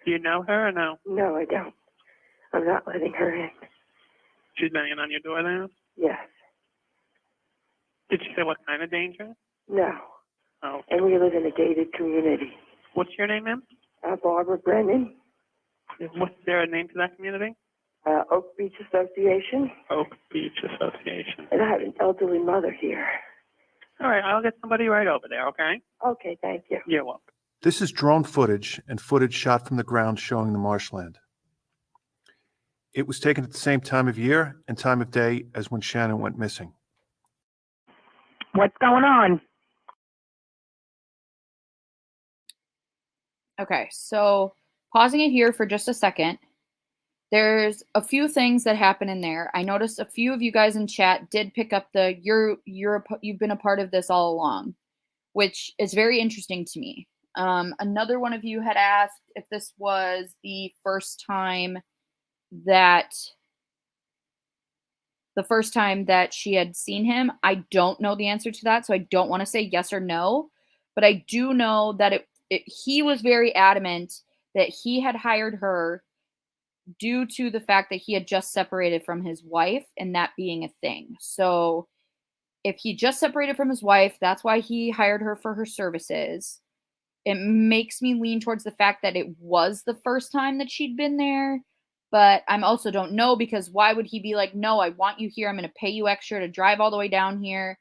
Do you know her or no? No, I don't. I'm not letting her in. She's banging on your door now? Yes. Did she say what kind of danger? No. Oh. And we live in a gated community. What's your name, ma'am? Barbara Brennan, What's there a name to that community? Oak Beach Association. Oak Beach Association. And I have an elderly mother here. All right, I'll get somebody right over there, okay? Okay, thank you. You're welcome. This is drone footage and footage shot from the ground showing the marshland. It was taken at the same time of year and time of day as when Shannon went missing. What's going on? Okay, so pausing it here for just a second. There's a few things that happen in there. I noticed a few of you guys in chat did pick up the you've been a part of this all along, which is very interesting to me. Another one of you had asked if this was the first time that she had seen him. I don't know the answer to that, so I don't want to say yes or no, but I do know that he was very adamant that he had hired her due to the fact that he had just separated from his wife and that being a thing. So if he just separated from his wife, that's why he hired her for her services. It makes me lean towards the fact that it was the first time that she'd been there, but I'm also don't know, because why would he be like, no, I want you here, I'm going to pay you extra to drive all the way down here?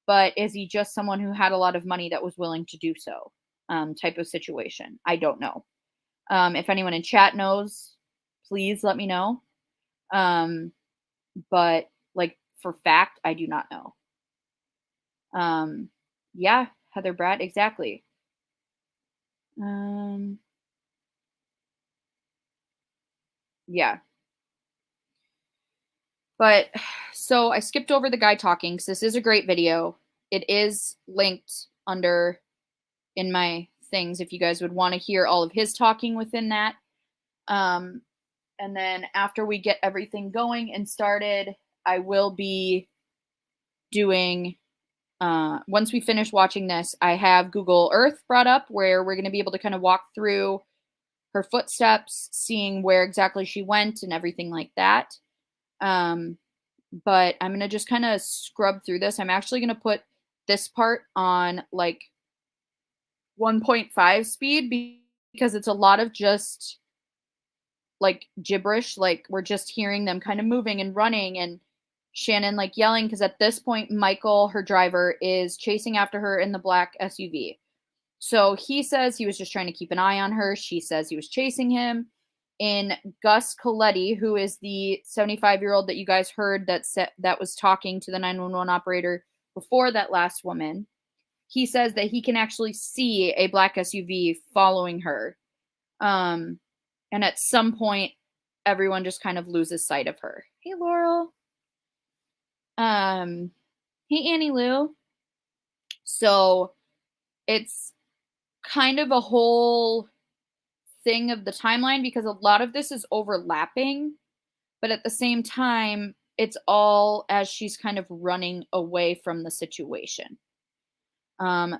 But is he just someone who had a lot of money that was willing to do so, type of situation? I don't know. If anyone in chat knows, please let me know. But like for fact, I do not know. Yeah, Heather Brad, exactly. Yeah. But so I skipped over the guy talking because this is a great video. It is linked under in my things if you guys would want to hear all of his talking within that. And then after we get everything going and started, I will be doing, once we finish watching this, I have Google Earth brought up where we're going to be able to kind of walk through her footsteps, seeing where exactly she went and everything like that. But I'm going to just kind of scrub through this. I'm actually going to put this part on like 1.5 speed because it's a lot of just like gibberish. Like we're just hearing them kind of moving and running and Shannon like yelling because at this point, Michael, her driver, is chasing after her in the black SUV. So he says he was just trying to keep an eye on her. She says he was chasing him. In Gus Coletti, who is the 75-year-old that you guys heard that was talking to the 911 operator before that last woman, he says that he can actually see a black SUV following her. And at some point, everyone just kind of loses sight of her. Hey, Laurel. Hey, Annie Lou. So it's kind of a whole thing of the timeline because a lot of this is overlapping, but at the same time, it's all as she's kind of running away from the situation.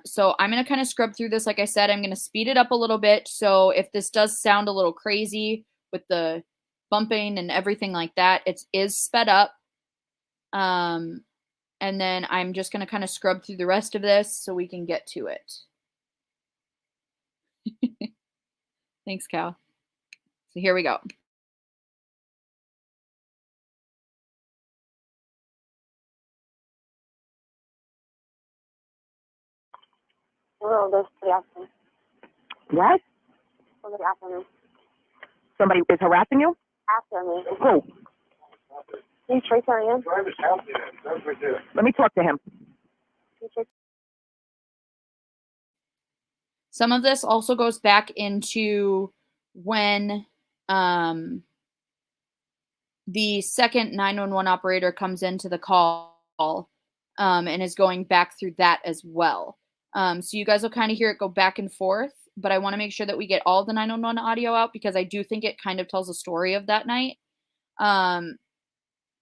So I'm going to kind of scrub through this. Like I said, I'm going to speed it up a little bit. So if this does sound a little crazy with the bumping and everything like that, it is sped up. And then I'm just going to kind of scrub through the rest of this so we can get to it. Thanks, Cal. So here we go. Well, that's the afternoon. What? For the afternoon. Somebody is harassing you? After me. Who? Can you trace her in? Let me talk to him. Some of this also goes back into when the second 911 operator comes into the call and is going back through that as well. So you guys will kind of hear it go back and forth, but I want to make sure that we get all the 911 audio out because I do think it kind of tells a story of that night. And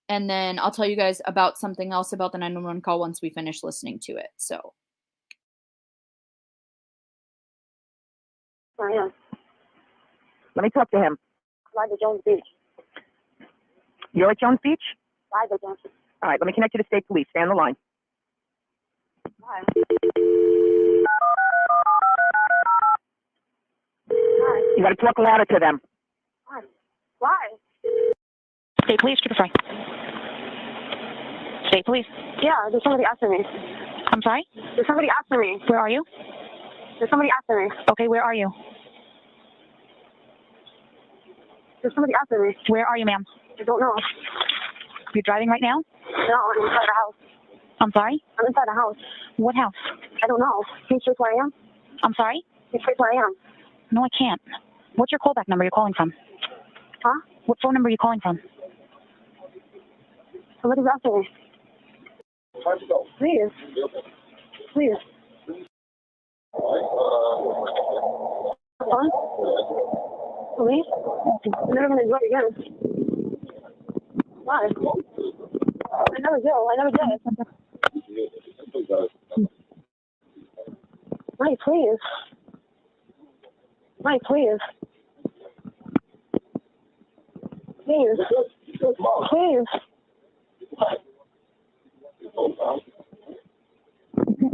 then I'll tell you guys about something else about the 911 call once we finish listening to it. So. Let me talk to him. Live at Jones Beach. You're at Jones Beach? Live at Jones Beach. All right, let me connect you to state police. Stay on the line. Why? You got to talk louder to them. Why? Why? State police, keep it fine. State police. Yeah, there's somebody after me. I'm sorry? There's somebody after me. Where are you? There's somebody after me. Okay, where are you? There's somebody after me. Where are you, ma'am? I don't know. You're driving right now? No, I'm inside the house. I'm sorry? I'm inside the house. What house? I don't know. Can you trace where I am? I'm sorry? Can you trace where I am? No, I can't. What's your callback number you're calling from? Huh? What phone number are you calling from? Somebody's after me. Please. Please. Huh? Police? I'm never going to do it again. Why? I never do. I never did. Mike, please. Mike, please. Please. Please.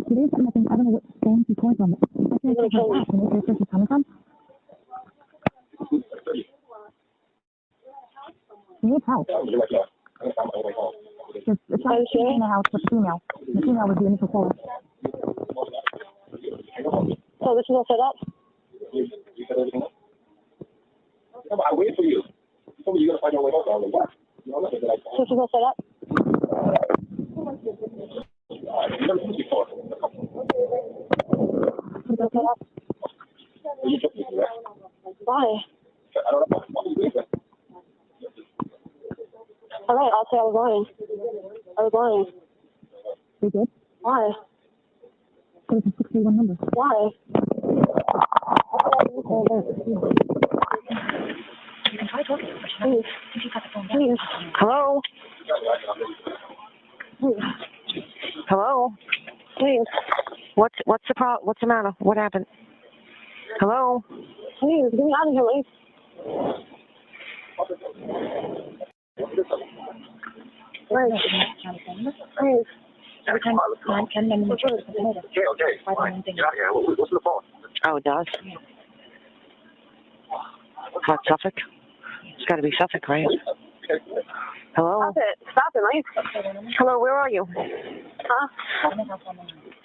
Today's nothing. I don't know what phone she's calling from. I can't tell her back. Can you where she's coming from? She needs help. It's not in the house with the female. The female was the initial caller. So this is all set up? I wait for you. So you gotta find your way out. What? So this is all set up? Why? All right, I'll say I was lying. I was lying. You did? Why? It was a 631 number. Why? Please. Please. Hello? Please. Hello? Please. What's the problem? What's the matter? What happened? Hello? Please, get me out of here, please. Please. Please. Every time I can then Okay, fine. Get out here. What's the phone? Oh, it does? What, Suffolk? It's got to be Suffolk, right? Hello? Stop it. Stop it, Mike. Hello, where are you? Huh?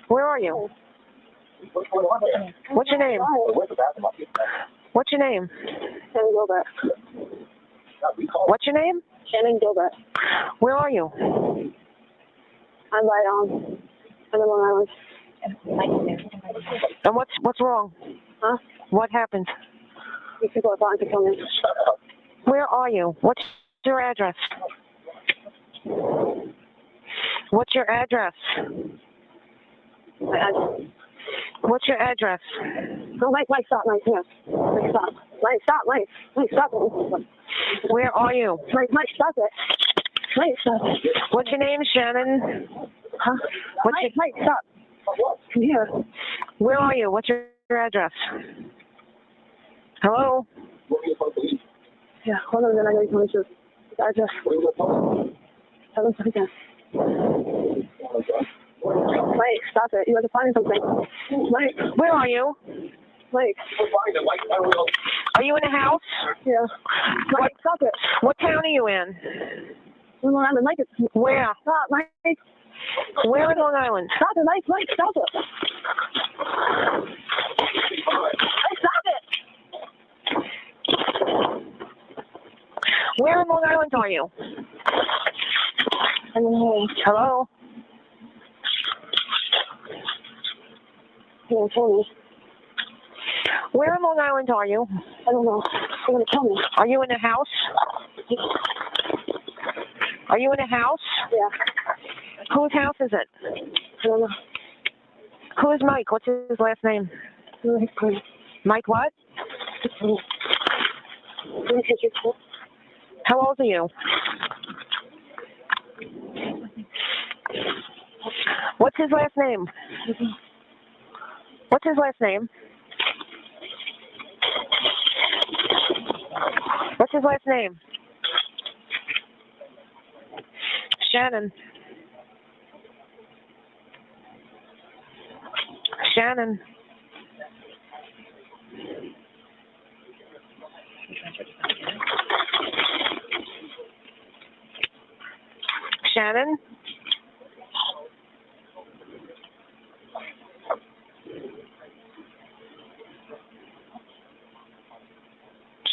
Where are you? What's your name? What's your name? Shannan Gilbert. What's your name? Shannan Gilbert. Where are you? I'm right I'm in Long Island. And what's wrong? Huh? What happened? These people are trying to kill me. Where are you? What's your address? What's your address? What's your address? No, Mike, stop, Mike, here. Mike, stop. Mike, stop, Mike. Mike, stop it. Where are you? Mike, stop it. Mike, stop it. What's your name, Shannon? Huh? Mike, stop. Come here. Where are you? What's your address? Hello? Yeah, hold on a minute. I gotta tell you the address. Tell them something. Mike, stop it. You have to find something. Mike. Where are you? Mike. Are you in a house? Yeah. Mike, stop it. What town are you in? Long Island, Mike. Where? Stop, Mike. Where in Long Island? Stop it, Mike. Mike, stop it. Mike, stop it. Where in Long Island are you? Hello? Yeah, tell me. Where in Long Island are you? I don't know. They're gonna kill me. Are you in a house? Are you in a house? Yeah. Whose house is it? I don't know. Who is Mike? What's his last name? Mike what? How old are you? What's his last name? What's his last name? What's his last name? Shannon. Shannon. Shannon?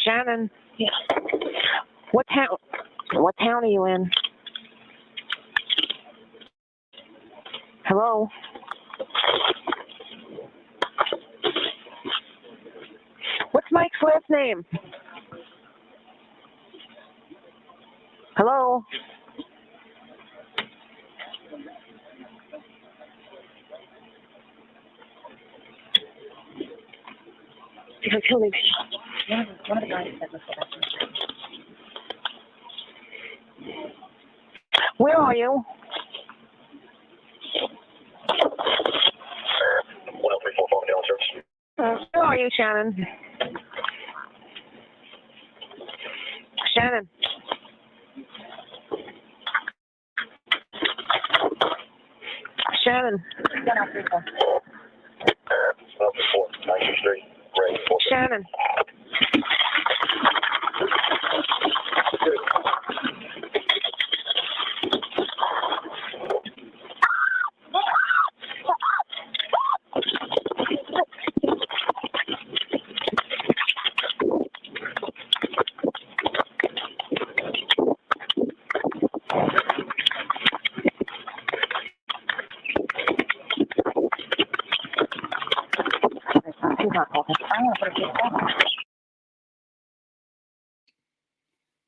Shannon? Yeah. What town? What town are you in? Hello? What's Mike's last name? Hello? You're killing me. One of the guys said where are you? 10344 Mandela Service. Where are you, Shannon? Shannon. Shannon. 104, 923, Ray. Shannon.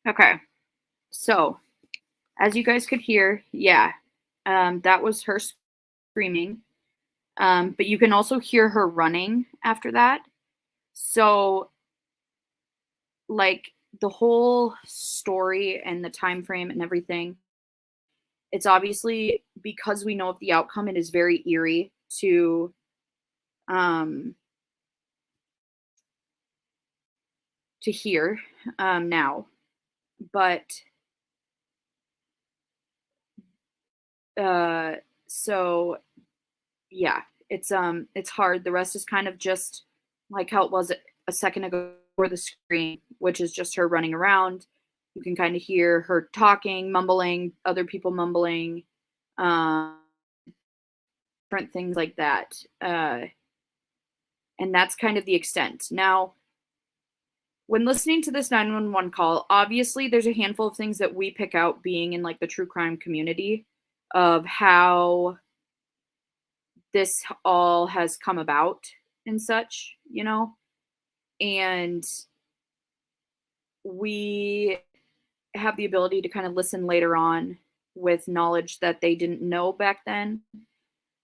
Okay. So, as you guys could hear, yeah, that was her screaming. But you can also hear her running after that. So, like, the whole story and the time frame and everything, it's obviously, because we know of the outcome, it is very eerie to hear now. But so yeah, it's hard. The rest is kind of just like how it was a second ago for the screen, which is just her running around. You can kind of hear her talking, mumbling, other people mumbling, different things like that. And that's kind of the extent. Now, when listening to this 911 call, obviously there's a handful of things that we pick out being in like the true crime community of how this all has come about and such, you know? And we have the ability to kind of listen later on with knowledge that they didn't know back then.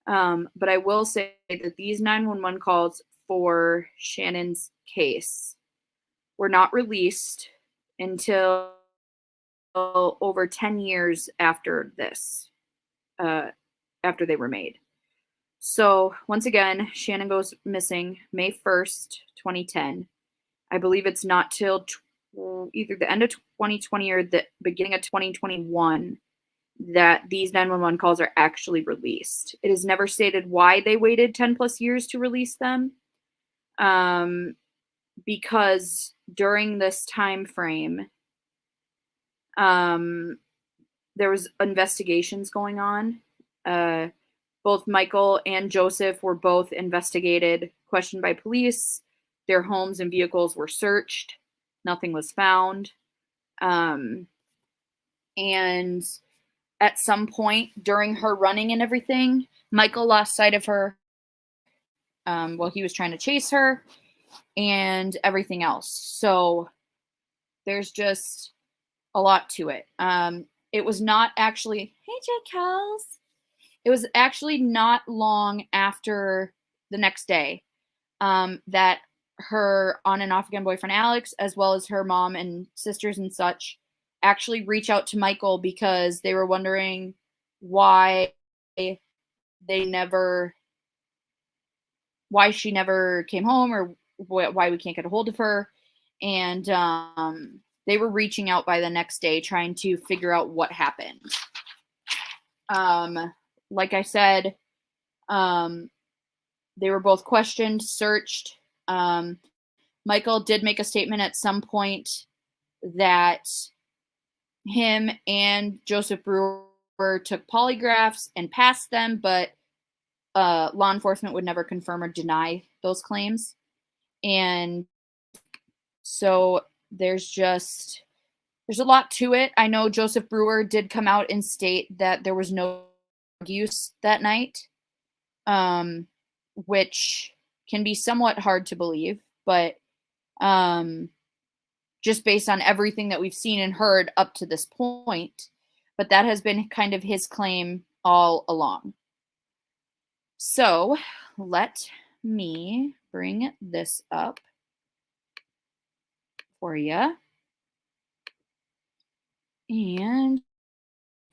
But I will say that these 911 calls for Shannon's case were not released until over 10 years after this, after they were made. So once again, Shannon goes missing May 1st, 2010. I believe it's not till either the end of 2020 or the beginning of 2021 that these 911 calls are actually released. It is never stated why they waited 10 plus years to release them. Because during this time frame, there was investigations going on. Both Michael and Joseph were both investigated, questioned by police. Their homes and vehicles were searched. Nothing was found. And at some point during her running and everything, Michael lost sight of her while he was trying to chase her and everything else. So there's just a lot to it. It was not actually, hey, Jake Hells. It was actually not long after the next day that her on and off again boyfriend Alex, as well as her mom and sisters and such, actually reach out to Michael because they were wondering why she never came home, or why we can't get a hold of her. And they were reaching out by the next day trying to figure out what happened. Like I said, they were both questioned, searched. Michael did make a statement at some point that him and Joseph Brewer took polygraphs and passed them, but law enforcement would never confirm or deny those claims. And so there's a lot to it. I know Joseph Brewer did come out and state that there was no drug use that night, which can be somewhat hard to believe, but just based on everything that we've seen and heard up to this point. But that has been kind of his claim all along. So let me bring this up for you. And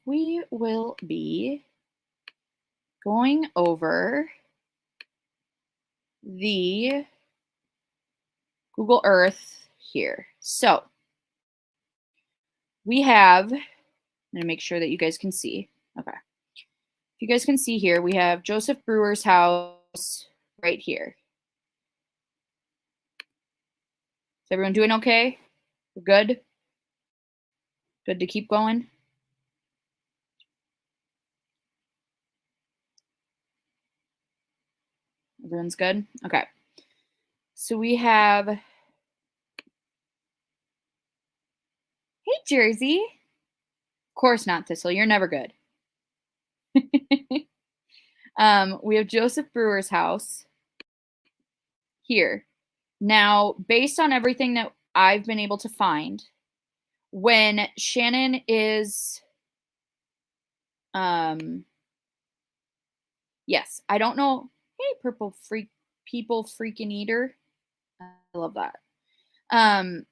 we will be going over the Google Earth here. So we have, I'm going to make sure that you guys can see. Okay. If you guys can see here, we have Joseph Brewer's house right here. Is everyone doing okay? We're good? Good to keep going? Everyone's good? Okay. So we have, hey, Jersey. Of course not, Thistle. You're never good. We have Joseph Brewer's house here. Now, based on everything that I've been able to find, when Shannon is, yes, I don't know. Hey, purple freak, people freaking eater. I love that. I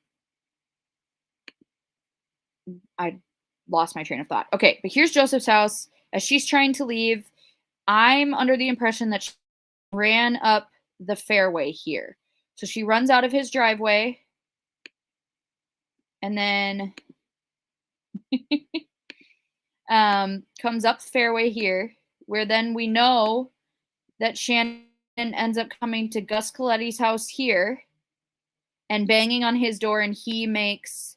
lost my train of thought. Okay, but here's Joseph's house. As she's trying to leave, I'm under the impression that she ran up the fairway here. So she runs out of his driveway and then comes up the fairway here, where then we know that Shannon ends up coming to Gus Coletti's house here and banging on his door, and he makes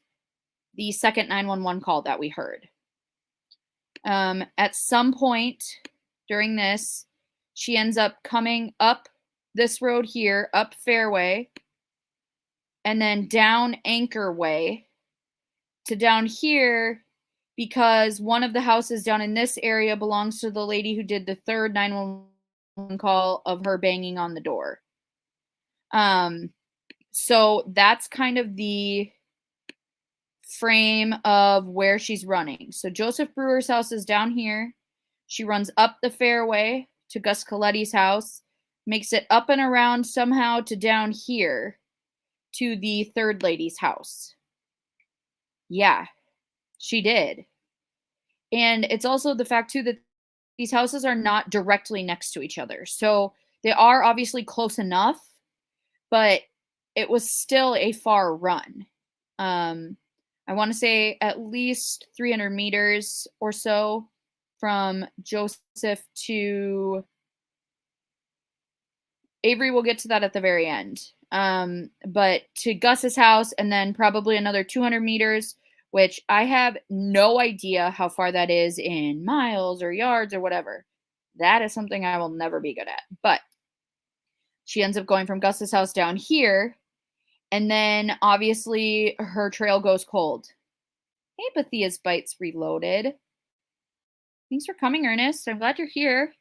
the second 911 call that we heard. At some point during this, she ends up coming up this road here, up Fairway, and then down Anchor Way to down here, because one of the houses down in this area belongs to the lady who did the third 911 call of her banging on the door. So that's kind of the frame of where she's running. So Joseph Brewer's house is down here. She runs up the fairway to Gus Coletti's house, makes it up and around somehow to down here to the third lady's house. Yeah, she did. And it's also the fact, too, that these houses are not directly next to each other. So they are obviously close enough, but it was still a far run. I want to say at least 300 meters or so from Joseph to Avery. We'll get to that at the very end. But to Gus's house, and then probably another 200 meters, which I have no idea how far that is in miles or yards or whatever. That is something I will never be good at. But she ends up going from Gus's house down here, and then obviously her trail goes cold. Hey, Bathea's Bites Reloaded. Thanks for coming, Ernest. I'm glad you're here.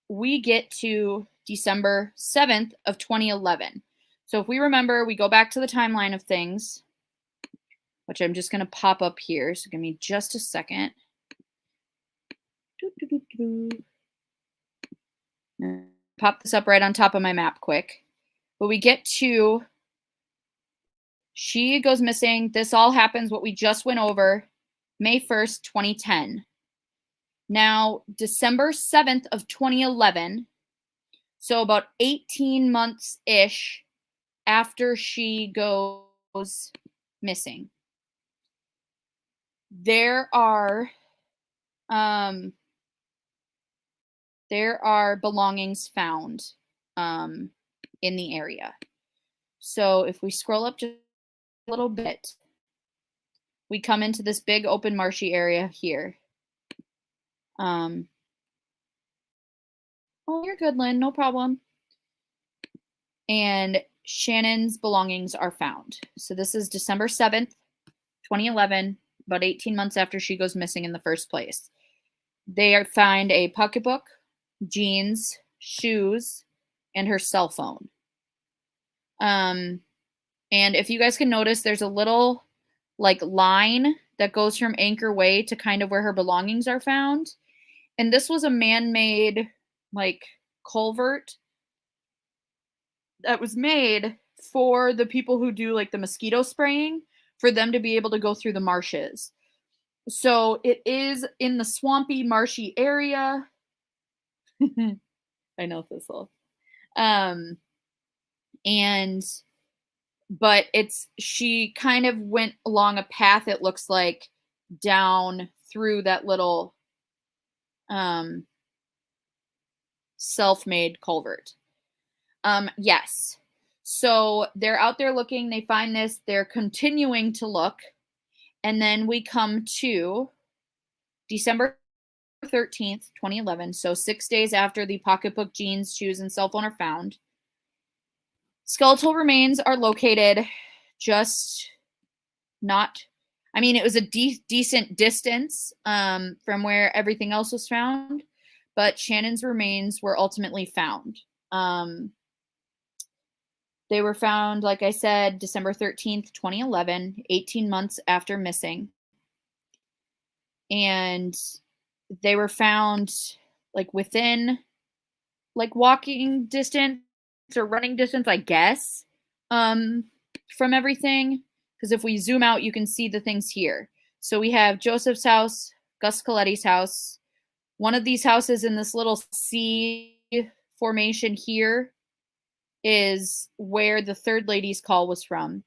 We get to December 7th of 2011. So if we remember, we go back to the timeline of things, which I'm just going to pop up here. So give me just a second. Pop this up right on top of my map quick. But we get to, she goes missing. This all happens, what we just went over, May 1st, 2010. Now, December 7th of 2011, so about 18 months-ish after she goes missing. There are belongings found in the area. So if we scroll up just a little bit, we come into this big open marshy area here. Oh, you're good, Lynn, no problem. And Shannon's belongings are found. So this is December 7th, 2011, about 18 months after she goes missing in the first place. They find a pocketbook, jeans, shoes, and her cell phone. And if you guys can notice, there's a little like line that goes from Anchor Way to kind of where her belongings are found. And this was a man-made like culvert that was made for the people who do like the mosquito spraying, for them to be able to go through the marshes. So it is in the swampy, marshy area. I know Thistle. But she kind of went along a path, it looks like, down through that little self-made culvert. Yes. So they're out there looking, they find this, they're continuing to look, and then we come to December 13th, 2011, so 6 days after the pocketbook, jeans, shoes, and cell phone are found. Skeletal remains are located just not, I mean, it was a decent distance from where everything else was found, but Shannon's remains were ultimately found. They were found, like I said, December 13th, 2011, 18 months after missing. And they were found like within like walking distance or running distance, I guess, from everything. Because if we zoom out, you can see the things here. So we have Joseph's house, Gus Coletti's house. One of these houses in this little C formation here is where the third lady's call was from.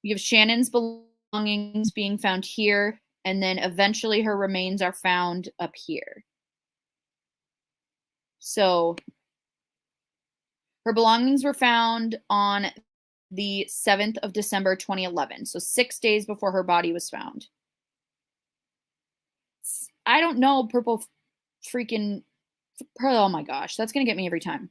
We have Shannon's belongings being found here, and then eventually her remains are found up here. So her belongings were found on the 7th of December, 2011. So 6 days before her body was found. I don't know, purple freaking, oh my gosh, that's going to get me every time.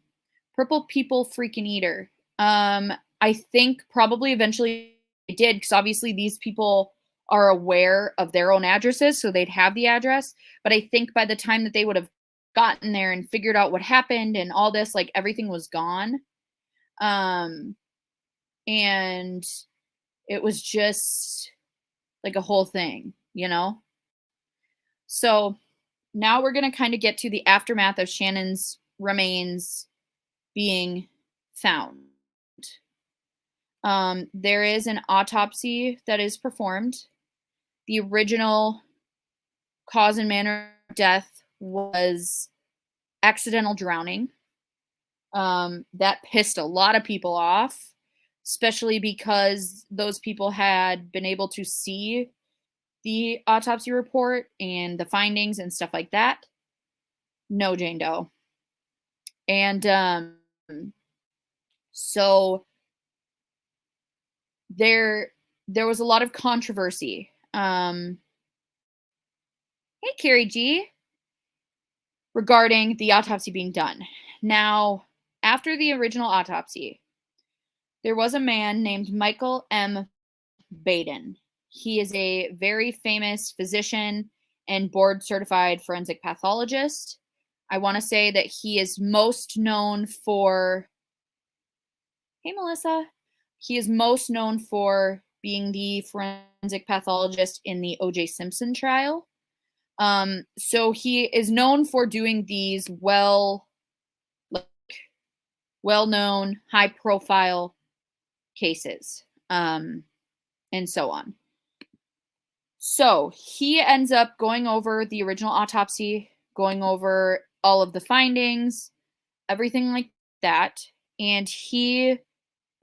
Purple people freaking eater. I think probably eventually they did, because obviously these people are aware of their own addresses, so they'd have the address. But I think by the time that they would have gotten there and figured out what happened and all this, like everything was gone. And it was just like a whole thing, you know? So now we're going to kind of get to the aftermath of Shannon's remains being found. There is an autopsy that is performed. The original cause and manner of death was accidental drowning. That pissed a lot of people off, especially because those people had been able to see the autopsy report and the findings and stuff like that. No, Jane Doe. And so there was a lot of controversy. Hey, Carrie G. Regarding the autopsy being done. Now, after the original autopsy, there was a man named Michael M. Baden. He is a very famous physician and board-certified forensic pathologist. I want to say that he is most known for... Hey, Melissa. He is most known for being the forensic pathologist in the O.J. Simpson trial. So he is known for doing these well-known, high-profile cases, and so on. So he ends up going over the original autopsy, going over all of the findings, everything like that, and he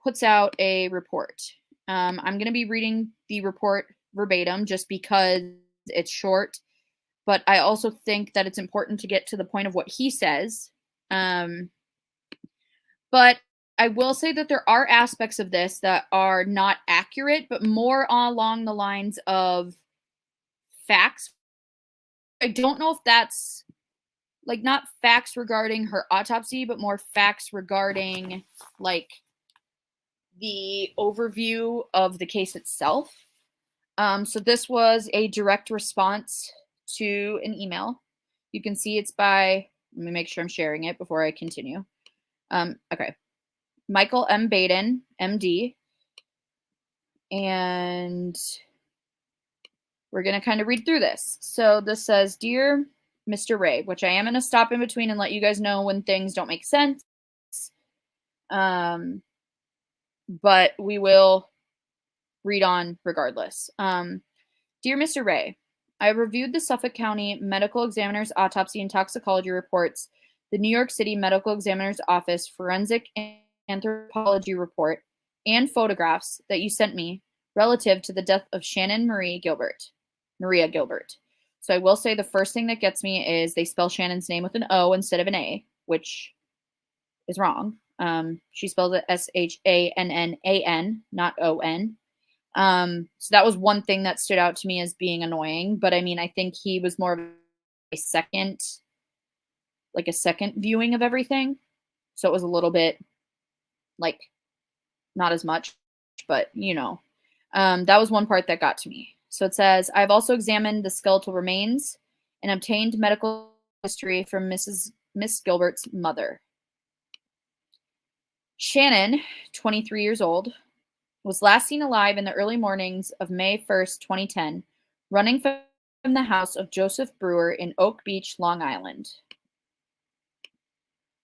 puts out a report. I'm going to be reading the report verbatim just because it's short, but I also think that it's important to get to the point of what he says. But I will say that there are aspects of this that are not accurate, but more along the lines of facts. I don't know if that's like not facts regarding her autopsy, but more facts regarding like the overview of the case itself. So this was a direct response to an email. You can see it's by, let me make sure I'm sharing it before I continue. Okay. Michael M. Baden, MD. And we're going to kind of read through this. So this says, Dear Mr. Ray, which I am going to stop in between and let you guys know when things don't make sense. But we will read on regardless. Dear Mr. Ray, I have reviewed the Suffolk County Medical Examiner's autopsy and toxicology reports, the New York City Medical Examiner's Office forensic anthropology report, and photographs that you sent me relative to the death of Shannan Maria Gilbert. So I will say the first thing that gets me is they spell Shannon's name with an O instead of an A, which is wrong. She spelled it Shannan, not ON. So that was one thing that stood out to me as being annoying. But I mean, I think he was more of a second viewing of everything. So it was a little bit like not as much, but you know, that was one part that got to me. So it says, I've also examined the skeletal remains and obtained medical history from Miss Gilbert's mother. Shannon, 23 years old, was last seen alive in the early mornings of May 1st, 2010, running from the house of Joseph Brewer in Oak Beach, Long Island.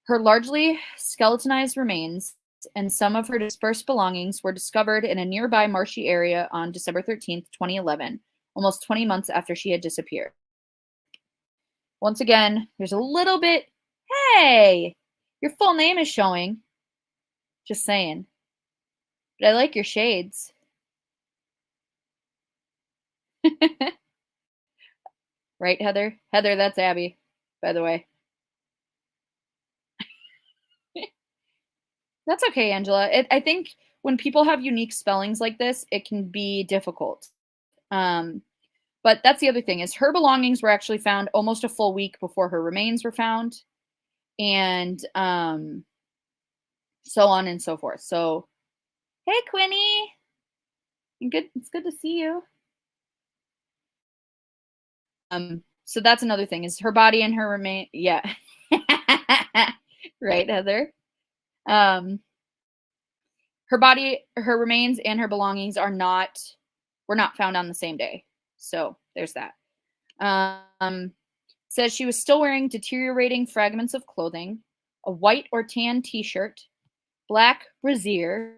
Her largely skeletonized remains and some of her dispersed belongings were discovered in a nearby marshy area on December 13th, 2011, almost 20 months after she had disappeared. Once again, there's a little bit, hey, your full name is showing. Just saying. But I like your shades. Right, Heather? Heather, that's Abby, by the way. That's okay, Angela. I think when people have unique spellings like this, it can be difficult. But that's the other thing is her belongings were actually found almost a full week before her remains were found. And so on and so forth. So, hey, Quinny. It's good to see you. So that's another thing is her body and her remain. Yeah. Right, Heather. Her body, her remains, and her belongings were not found on the same day. So there's that. Says she was still wearing deteriorating fragments of clothing, a white or tan t-shirt, black brassiere.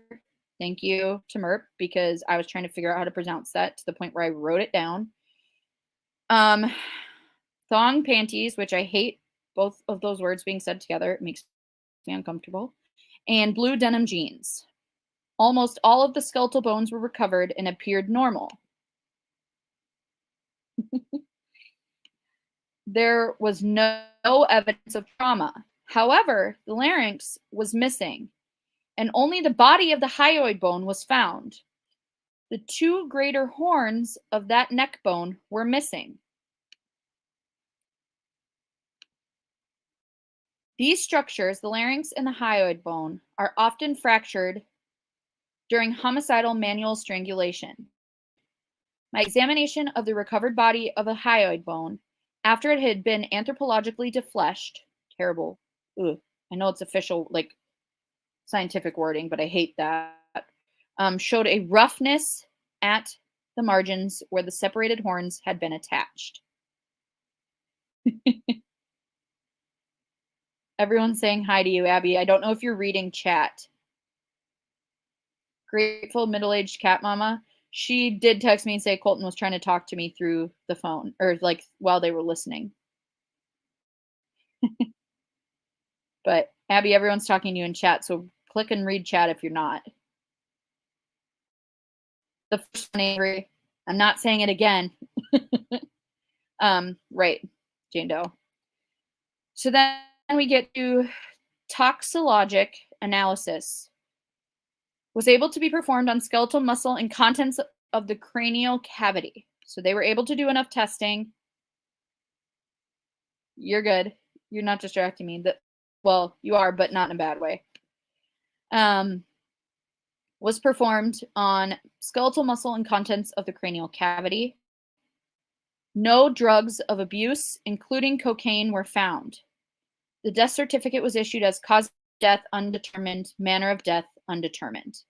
Thank you to Merp because I was trying to figure out how to pronounce that to the point where I wrote it down. Thong panties, which I hate both of those words being said together. It makes me uncomfortable. And blue denim jeans. Almost all of the skeletal bones were recovered and appeared normal. There was no evidence of trauma. However, the larynx was missing, and only the body of the hyoid bone was found. The two greater horns of that neck bone were missing. These structures, the larynx and the hyoid bone, are often fractured during homicidal manual strangulation. My examination of the recovered body of a hyoid bone, after it had been anthropologically defleshed, terrible, ugh, I know it's official, like, scientific wording, but I hate that, showed a roughness at the margins where the separated horns had been attached. Everyone's saying hi to you, Abby. I don't know if you're reading chat. Grateful middle-aged cat mama. She did text me and say Colton was trying to talk to me through the phone, or like while they were listening. But Abby, everyone's talking to you in chat, so click and read chat if you're not. The first one, Avery. I'm not saying it again. Right, Jane Doe. So then we get to toxologic analysis. Was able to be performed on skeletal muscle and contents of the cranial cavity. So they were able to do enough testing. You're good. You're not distracting me. Well, you are, but not in a bad way. Was performed on skeletal muscle and contents of the cranial cavity. No drugs of abuse, including cocaine, were found. The death certificate was issued as cause of death undetermined, manner of death undetermined.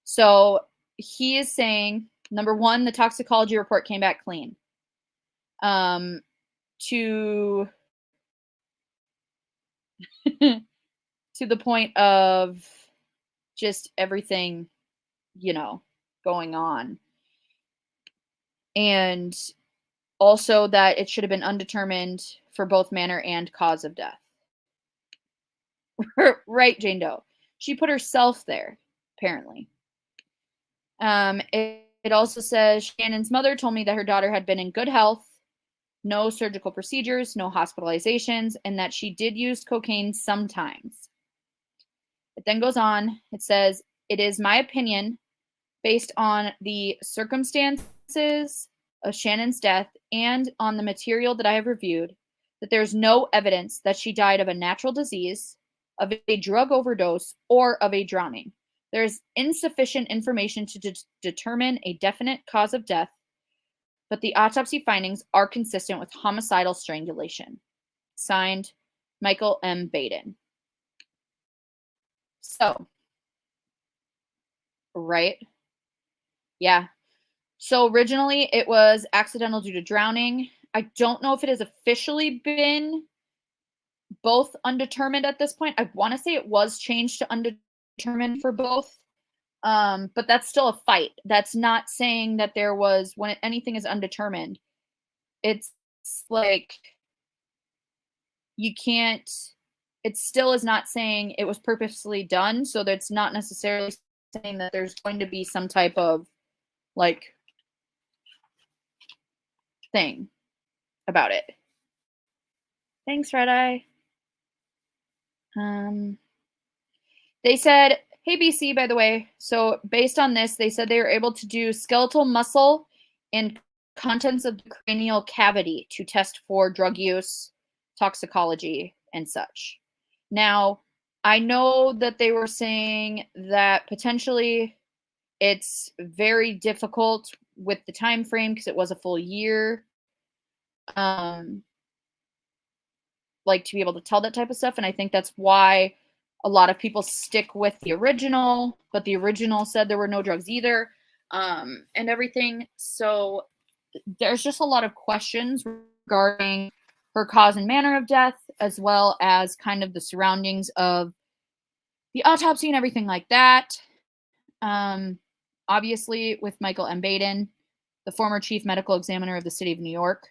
So he is saying, number one, the toxicology report came back clean. To to the point of just everything, going on. And also that it should have been undetermined for both manner and cause of death. Right, Jane Doe. She put herself there, apparently. It also says, Shannon's mother told me that her daughter had been in good health, no surgical procedures, no hospitalizations, and that she did use cocaine sometimes. It then goes on. It says, it is my opinion, based on the circumstances of Shannon's death and on the material that I have reviewed, that there's no evidence that she died of a natural disease, of a drug overdose, or of a drowning. There is insufficient information to determine a definite cause of death, but the autopsy findings are consistent with homicidal strangulation. Signed, Michael M. Baden. So, right? Yeah. So originally it was accidental due to drowning. I don't know if it has officially been both undetermined at this point. I want to say it was changed to undetermined for both. But that's still a fight. That's not saying that there was, when anything is undetermined, it's like you can't, it still is not saying it was purposely done. So that's not necessarily saying that there's going to be some type of like thing about it. Thanks, Red Eye. They said, hey, BC, by the way, so based on this, they said they were able to do skeletal muscle and contents of the cranial cavity to test for drug use, toxicology, and such. Now, I know that they were saying that potentially it's very difficult with the time frame because it was a full year, like to be able to tell that type of stuff. And I think that's why a lot of people stick with the original, but the original said there were no drugs either, and everything. So there's just a lot of questions regarding her cause and manner of death, as well as kind of the surroundings of the autopsy and everything like that. Obviously, with Michael M. Baden, the former chief medical examiner of the city of New York,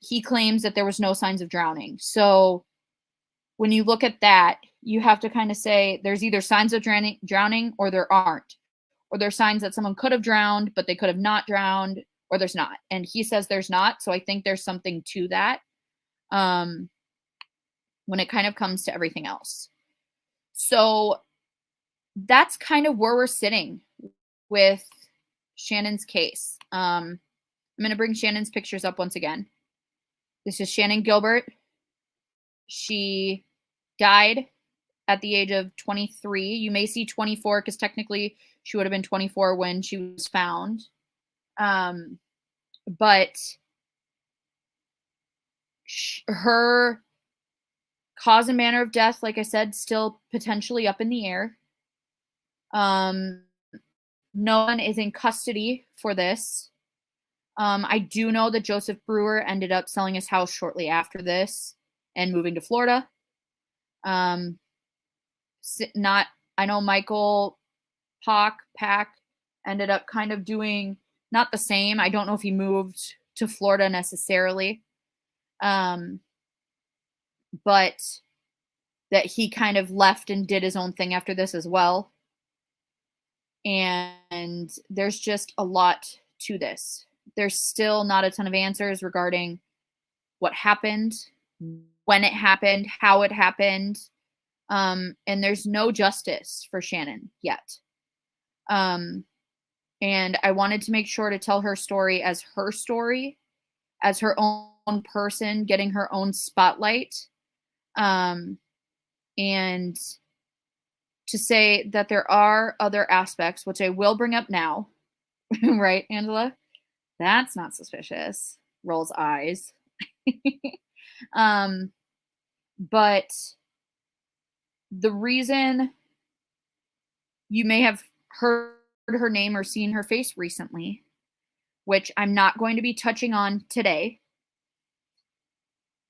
he claims that there was no signs of drowning. So when you look at that, you have to kind of say there's either signs of drowning or there aren't. Or there's signs that someone could have drowned, but they could have not drowned, or there's not. And he says there's not. So I think there's something to that when it kind of comes to everything else. So that's kind of where we're sitting with Shannon's case. I'm going to bring Shannon's pictures up once again. This is Shannan Gilbert. She died at the age of 23. You may see 24 because technically she would have been 24 when she was found. But her cause and manner of death, like I said, still potentially up in the air. No one is in custody for this. I do know that Joseph Brewer ended up selling his house shortly after this and moving to Florida. I know Michael Pack ended up kind of doing not the same. I don't know if he moved to Florida necessarily. But that he kind of left and did his own thing after this as well. And there's just a lot to this. There's still not a ton of answers regarding what happened, when it happened, how it happened. And there's no justice for Shannon yet. And I wanted to make sure to tell her story, as her own person, getting her own spotlight. And to say that there are other aspects, which I will bring up now. Right, Angela? That's not suspicious. Rolls eyes. But the reason you may have heard her name or seen her face recently, which I'm not going to be touching on today,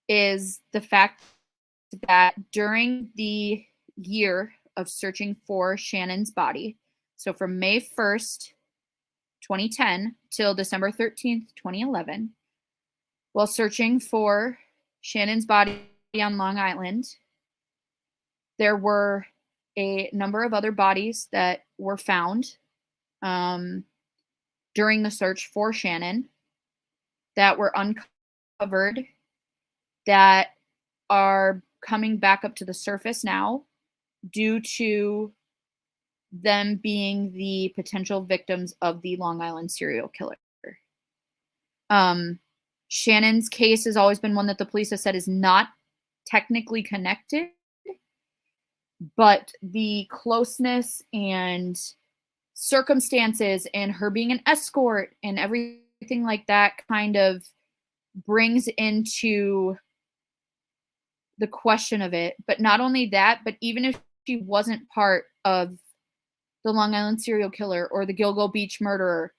is the fact that during the year of searching for Shannon's body, so from May 1st, 2010 till December 13th, 2011, while searching for Shannon's body on Long Island, there were a number of other bodies that were found during the search for Shannon that were uncovered, that are coming back up to the surface now due to them being the potential victims of the Long Island serial killer. Shannon's case has always been one that the police have said is not technically connected, but the closeness and circumstances and her being an escort and everything like that kind of brings into the question of it. But not only that, but even if she wasn't part of the Long Island serial killer or the Gilgo Beach murderer,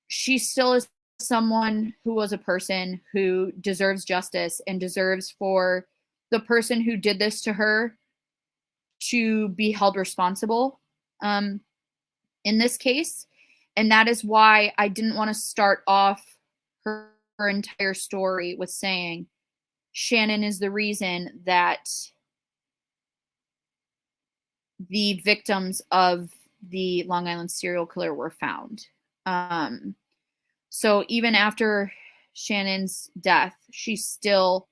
she still is someone who was a person who deserves justice and deserves for the person who did this to her to be held responsible in this case. And that is why I didn't want to start off her entire story with saying Shannon is the reason that the victims of the Long Island serial killer were found. So even after Shannon's death, she still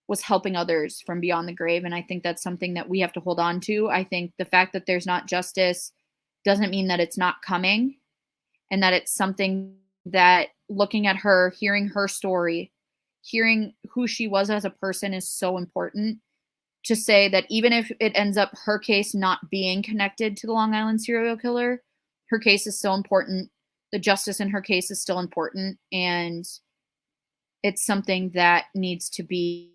was helping others from beyond the grave. And I think that's something that we have to hold on to. I think the fact that there's not justice doesn't mean that it's not coming, and that it's something that looking at her, hearing her story, hearing who she was as a person is so important, to say that even if it ends up her case not being connected to the Long Island serial killer, her case is still important. The justice in her case is still important. And it's something that needs to be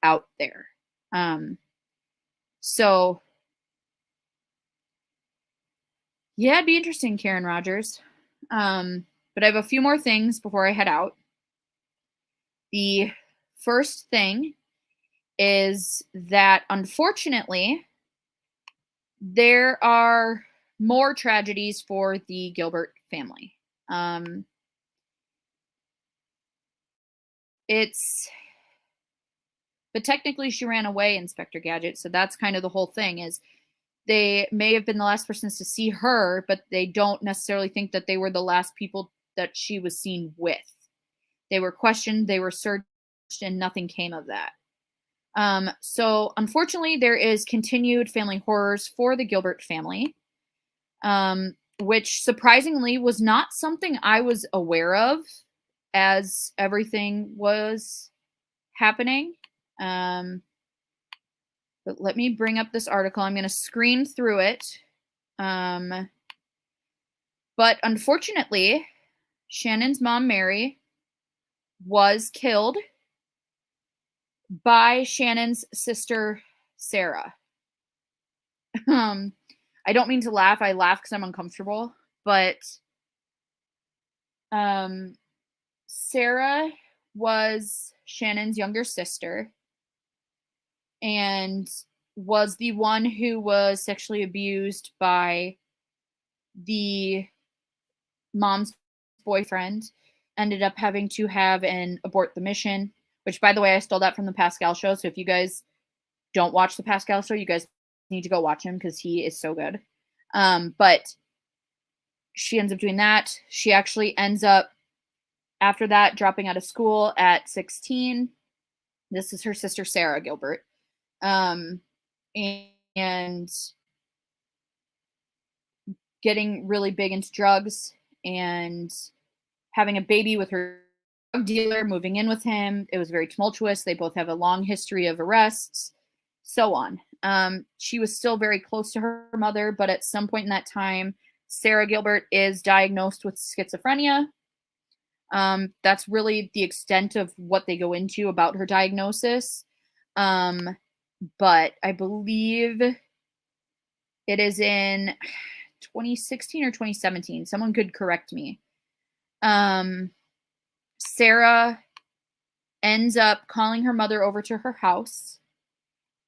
out there. So yeah, it'd be interesting, Karen Rogers. But I have a few more things before I head out. The first thing is that, unfortunately, there are more tragedies for the Gilbert family. But technically she ran away, Inspector Gadget, so that's kind of the whole thing, is they may have been the last persons to see her, but they don't necessarily think that they were the last people that she was seen with. They were questioned, they were searched, and nothing came of that. So unfortunately, there is continued family horrors for the Gilbert family, which surprisingly was not something I was aware of as everything was happening. But let me bring up this article. I'm going to screen through it. But unfortunately, Shannon's mom, Mary, was killed by Shannon's sister, Sarah. I don't mean to laugh. I laugh because I'm uncomfortable. But Sarah was Shannon's younger sister and was the one who was sexually abused by the mom's boyfriend. Ended up having to have an abort the mission, which, by the way, I stole that from the Pascal show. So if you guys don't watch the Pascal show, you guys need to go watch him because he is so good. But she ends up doing that. She actually ends up, after that, dropping out of school at 16. This is her sister, Sarah Gilbert. And getting really big into drugs and having a baby with her drug dealer, moving in with him. It was very tumultuous. They both have a long history of arrests, so on. She was still very close to her mother, but at some point in that time, Sarah Gilbert is diagnosed with schizophrenia. That's really the extent of what they go into about her diagnosis. But I believe it is in 2016 or 2017. Someone could correct me. Sarah ends up calling her mother over to her house,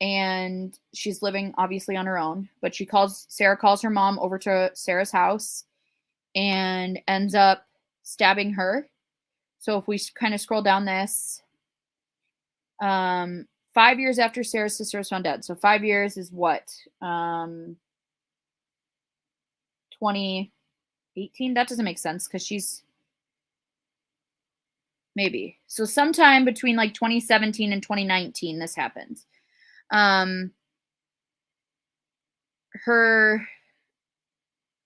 and she's living obviously on her own, but Sarah calls her mom over to Sarah's house and ends up stabbing her. So if we kind of scroll down this, 5 years after Sarah's sister was found dead. So 5 years is what? 2018? That doesn't make sense because she's maybe. So sometime between like 2017 and 2019, this happens.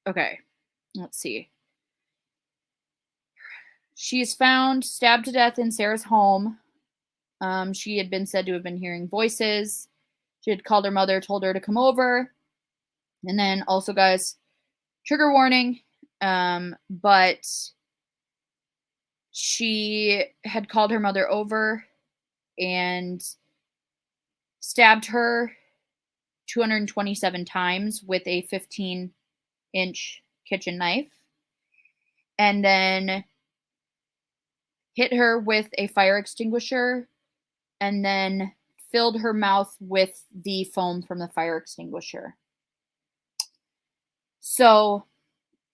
Okay, let's see. She is found stabbed to death in Sarah's home. She had been said to have been hearing voices. She had called her mother, told her to come over. And then also, guys, trigger warning, but she had called her mother over and stabbed her 227 times with a 15-inch kitchen knife, and then hit her with a fire extinguisher, and then filled her mouth with the foam from the fire extinguisher. So,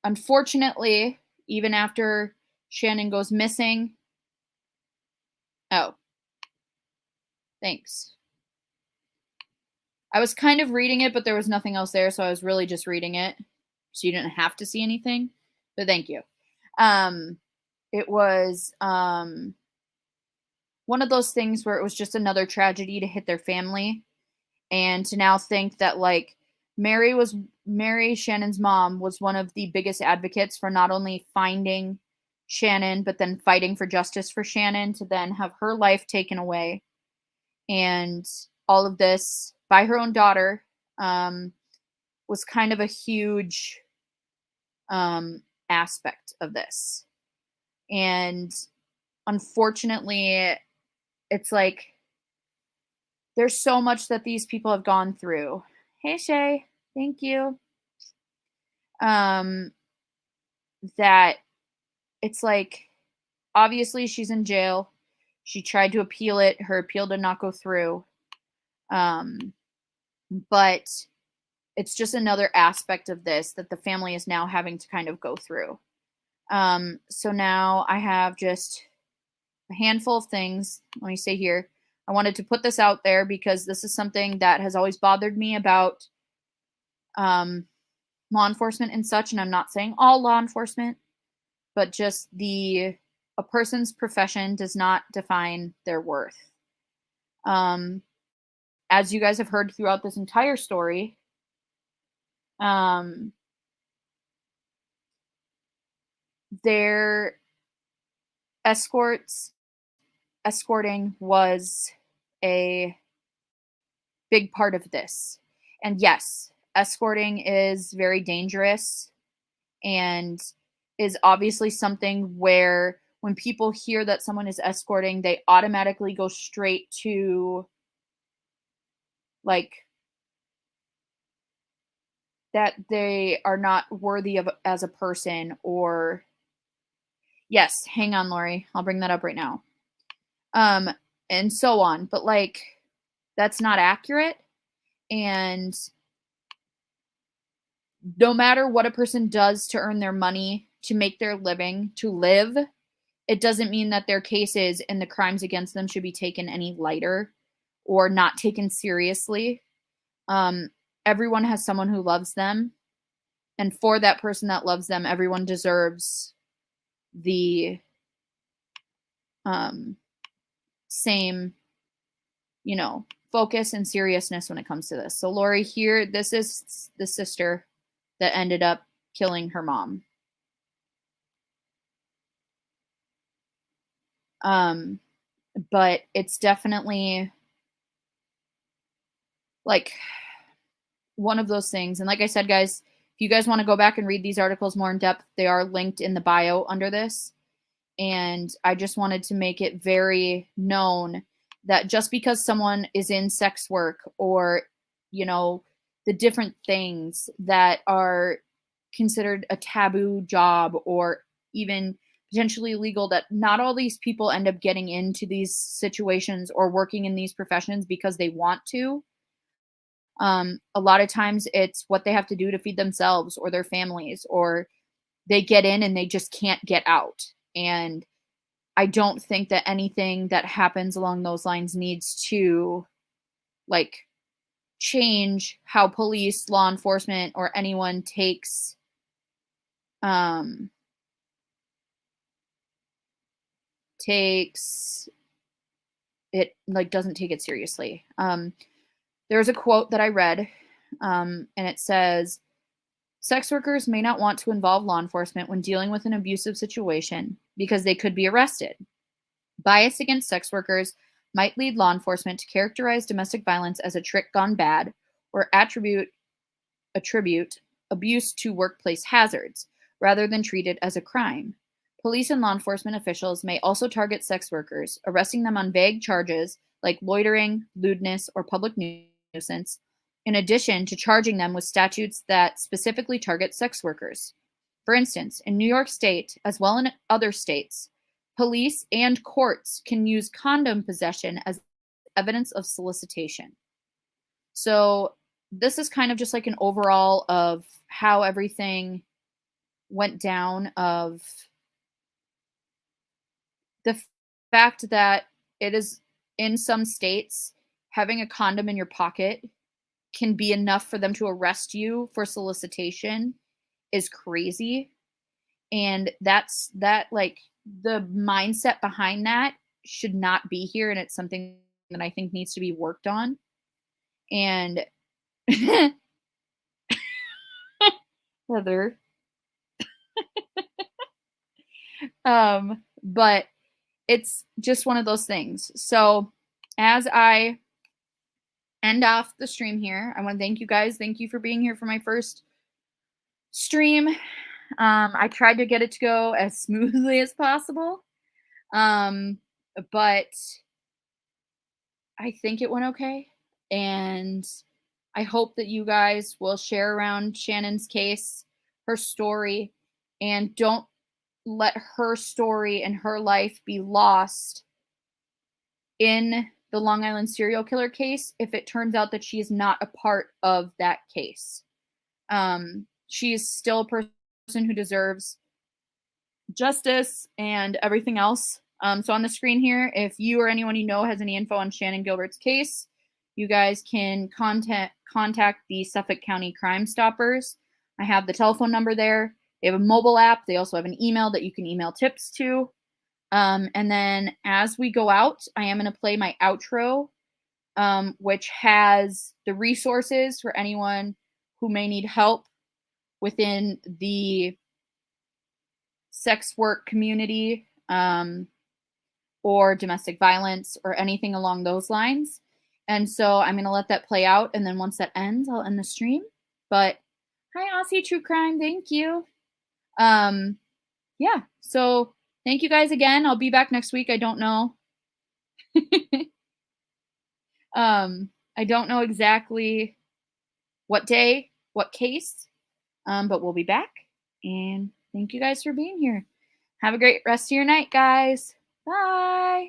unfortunately, even after Shannon goes missing... Oh. Thanks. I was kind of reading it, but there was nothing else there, so I was really just reading it. So you didn't have to see anything. But thank you. It was one of those things where it was just another tragedy to hit their family. And to now think that, like, Mary, Shannon's mom, was one of the biggest advocates for not only finding Shannon, but then fighting for justice for Shannon, to then have her life taken away. And all of this by her own daughter was kind of a huge aspect of this. And unfortunately, it's like there's so much that these people have gone through. Hey, Shay, thank you. That it's like, obviously she's in jail. She tried to appeal it. Her appeal did not go through. But it's just another aspect of this that the family is now having to kind of go through. So now I have just a handful of things. Let me say here, I wanted to put this out there because this is something that has always bothered me about law enforcement and such. And I'm not saying all law enforcement, but just a person's profession does not define their worth. As you guys have heard throughout this entire story, their escorting was a big part of this. And yes, escorting is very dangerous and is obviously something where when people hear that someone is escorting, they automatically go straight to, like, that they are not worthy of as a person, or yes, hang on, Lori, I'll bring that up right now. And so on. But, like, that's not accurate. And no matter what a person does to earn their money, to make their living, to live, it doesn't mean that their cases and the crimes against them should be taken any lighter or not taken seriously. Everyone has someone who loves them. And for that person that loves them, everyone deserves the same, you know, focus and seriousness when it comes to this. So Lori here, this is the sister that ended up killing her mom. But it's definitely like one of those things. And like I said, guys, if you guys want to go back and read these articles more in depth, they are linked in the bio under this. And I just wanted to make it very known that just because someone is in sex work or, you know, the different things that are considered a taboo job or even potentially illegal, that not all these people end up getting into these situations or working in these professions because they want to. A lot of times it's what they have to do to feed themselves or their families, or they get in and they just can't get out. And I don't think that anything that happens along those lines needs to like change how police, law enforcement, or anyone takes it, like doesn't take it seriously. There's a quote that I read, and it says, sex workers may not want to involve law enforcement when dealing with an abusive situation because they could be arrested. Bias against sex workers might lead law enforcement to characterize domestic violence as a trick gone bad or attribute abuse to workplace hazards rather than treat it as a crime. Police and law enforcement officials may also target sex workers, arresting them on vague charges like loitering, lewdness, or public nuisance, in addition to charging them with statutes that specifically target sex workers. For instance, in New York State, as well as in other states, police and courts can use condom possession as evidence of solicitation. So this is kind of just like an overall of how everything went down, of the fact that it is in some states, having a condom in your pocket can be enough for them to arrest you for solicitation is crazy. And that's like the mindset behind that should not be here. And it's something that I think needs to be worked on. And Heather. But it's just one of those things. So as I end off the stream here, I want to thank you guys. Thank you for being here for my first stream. I tried to get it to go as smoothly as possible. But I think it went okay. And I hope that you guys will share around Shannon's case, her story, and don't let her story and her life be lost in the Long Island serial killer case if it turns out that she is not a part of that case. She is still a person who deserves justice and everything else. So on the screen here, if you or anyone you know has any info on Shannan Gilbert's case, you guys can contact the Suffolk County Crime Stoppers. I have the telephone number there. They have a mobile app. They also have an email that you can email tips to. And then as we go out, I am going to play my outro, which has the resources for anyone who may need help within the sex work community, or domestic violence or anything along those lines. And so I'm going to let that play out. And then once that ends, I'll end the stream. But hi, Aussie True Crime. Thank you. Yeah. So thank you guys again. I'll be back next week. I don't know. I don't know exactly what day, what case, but we'll be back. And thank you guys for being here. Have a great rest of your night, guys. Bye.